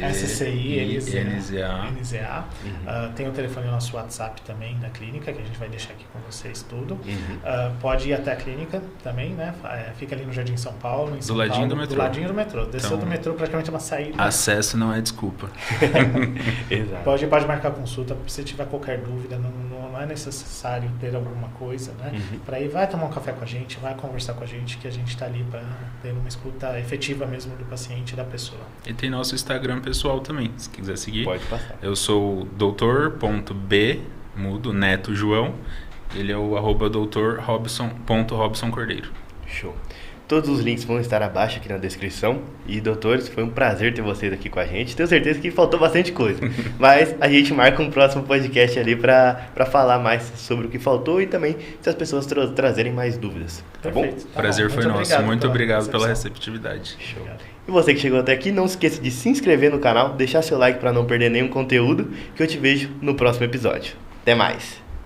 SCI-NZA. Tem o telefone do nosso WhatsApp também da clínica, que a gente vai deixar aqui com vocês tudo. Pode ir até a clínica também, né? Fica ali no Jardim São Paulo, em São Paulo, ladinho do metrô. Do ladinho do metrô. Desceu do metrô, praticamente uma saída. Acesso não é desculpa. Exato. Pode marcar consulta, se tiver qualquer dúvida, não é necessário ter alguma coisa, né? Para ir, vai tomar um café com a gente, vai conversar com a gente, que a gente está ali para ter uma escuta efetiva mesmo do paciente e da pessoa. E tem nosso Instagram pessoal também, se quiser seguir. Pode passar. Eu sou doutor.b, mudo, Neto João. Ele é o @doutor.robson.cordeiro. Show. Todos os links vão estar abaixo aqui na descrição. E, doutores, foi um prazer ter vocês aqui com a gente. Tenho certeza que faltou bastante coisa. Mas a gente marca um próximo podcast ali para falar mais sobre o que faltou e também se as pessoas trazerem mais dúvidas. Tá Perfeito, bom? Tá prazer bom. foi nosso. Muito obrigado pela recepção. receptividade. Show. Obrigado. E você que chegou até aqui, não se esqueça de se inscrever no canal, deixar seu like para não perder nenhum conteúdo, que eu te vejo no próximo episódio. Até mais!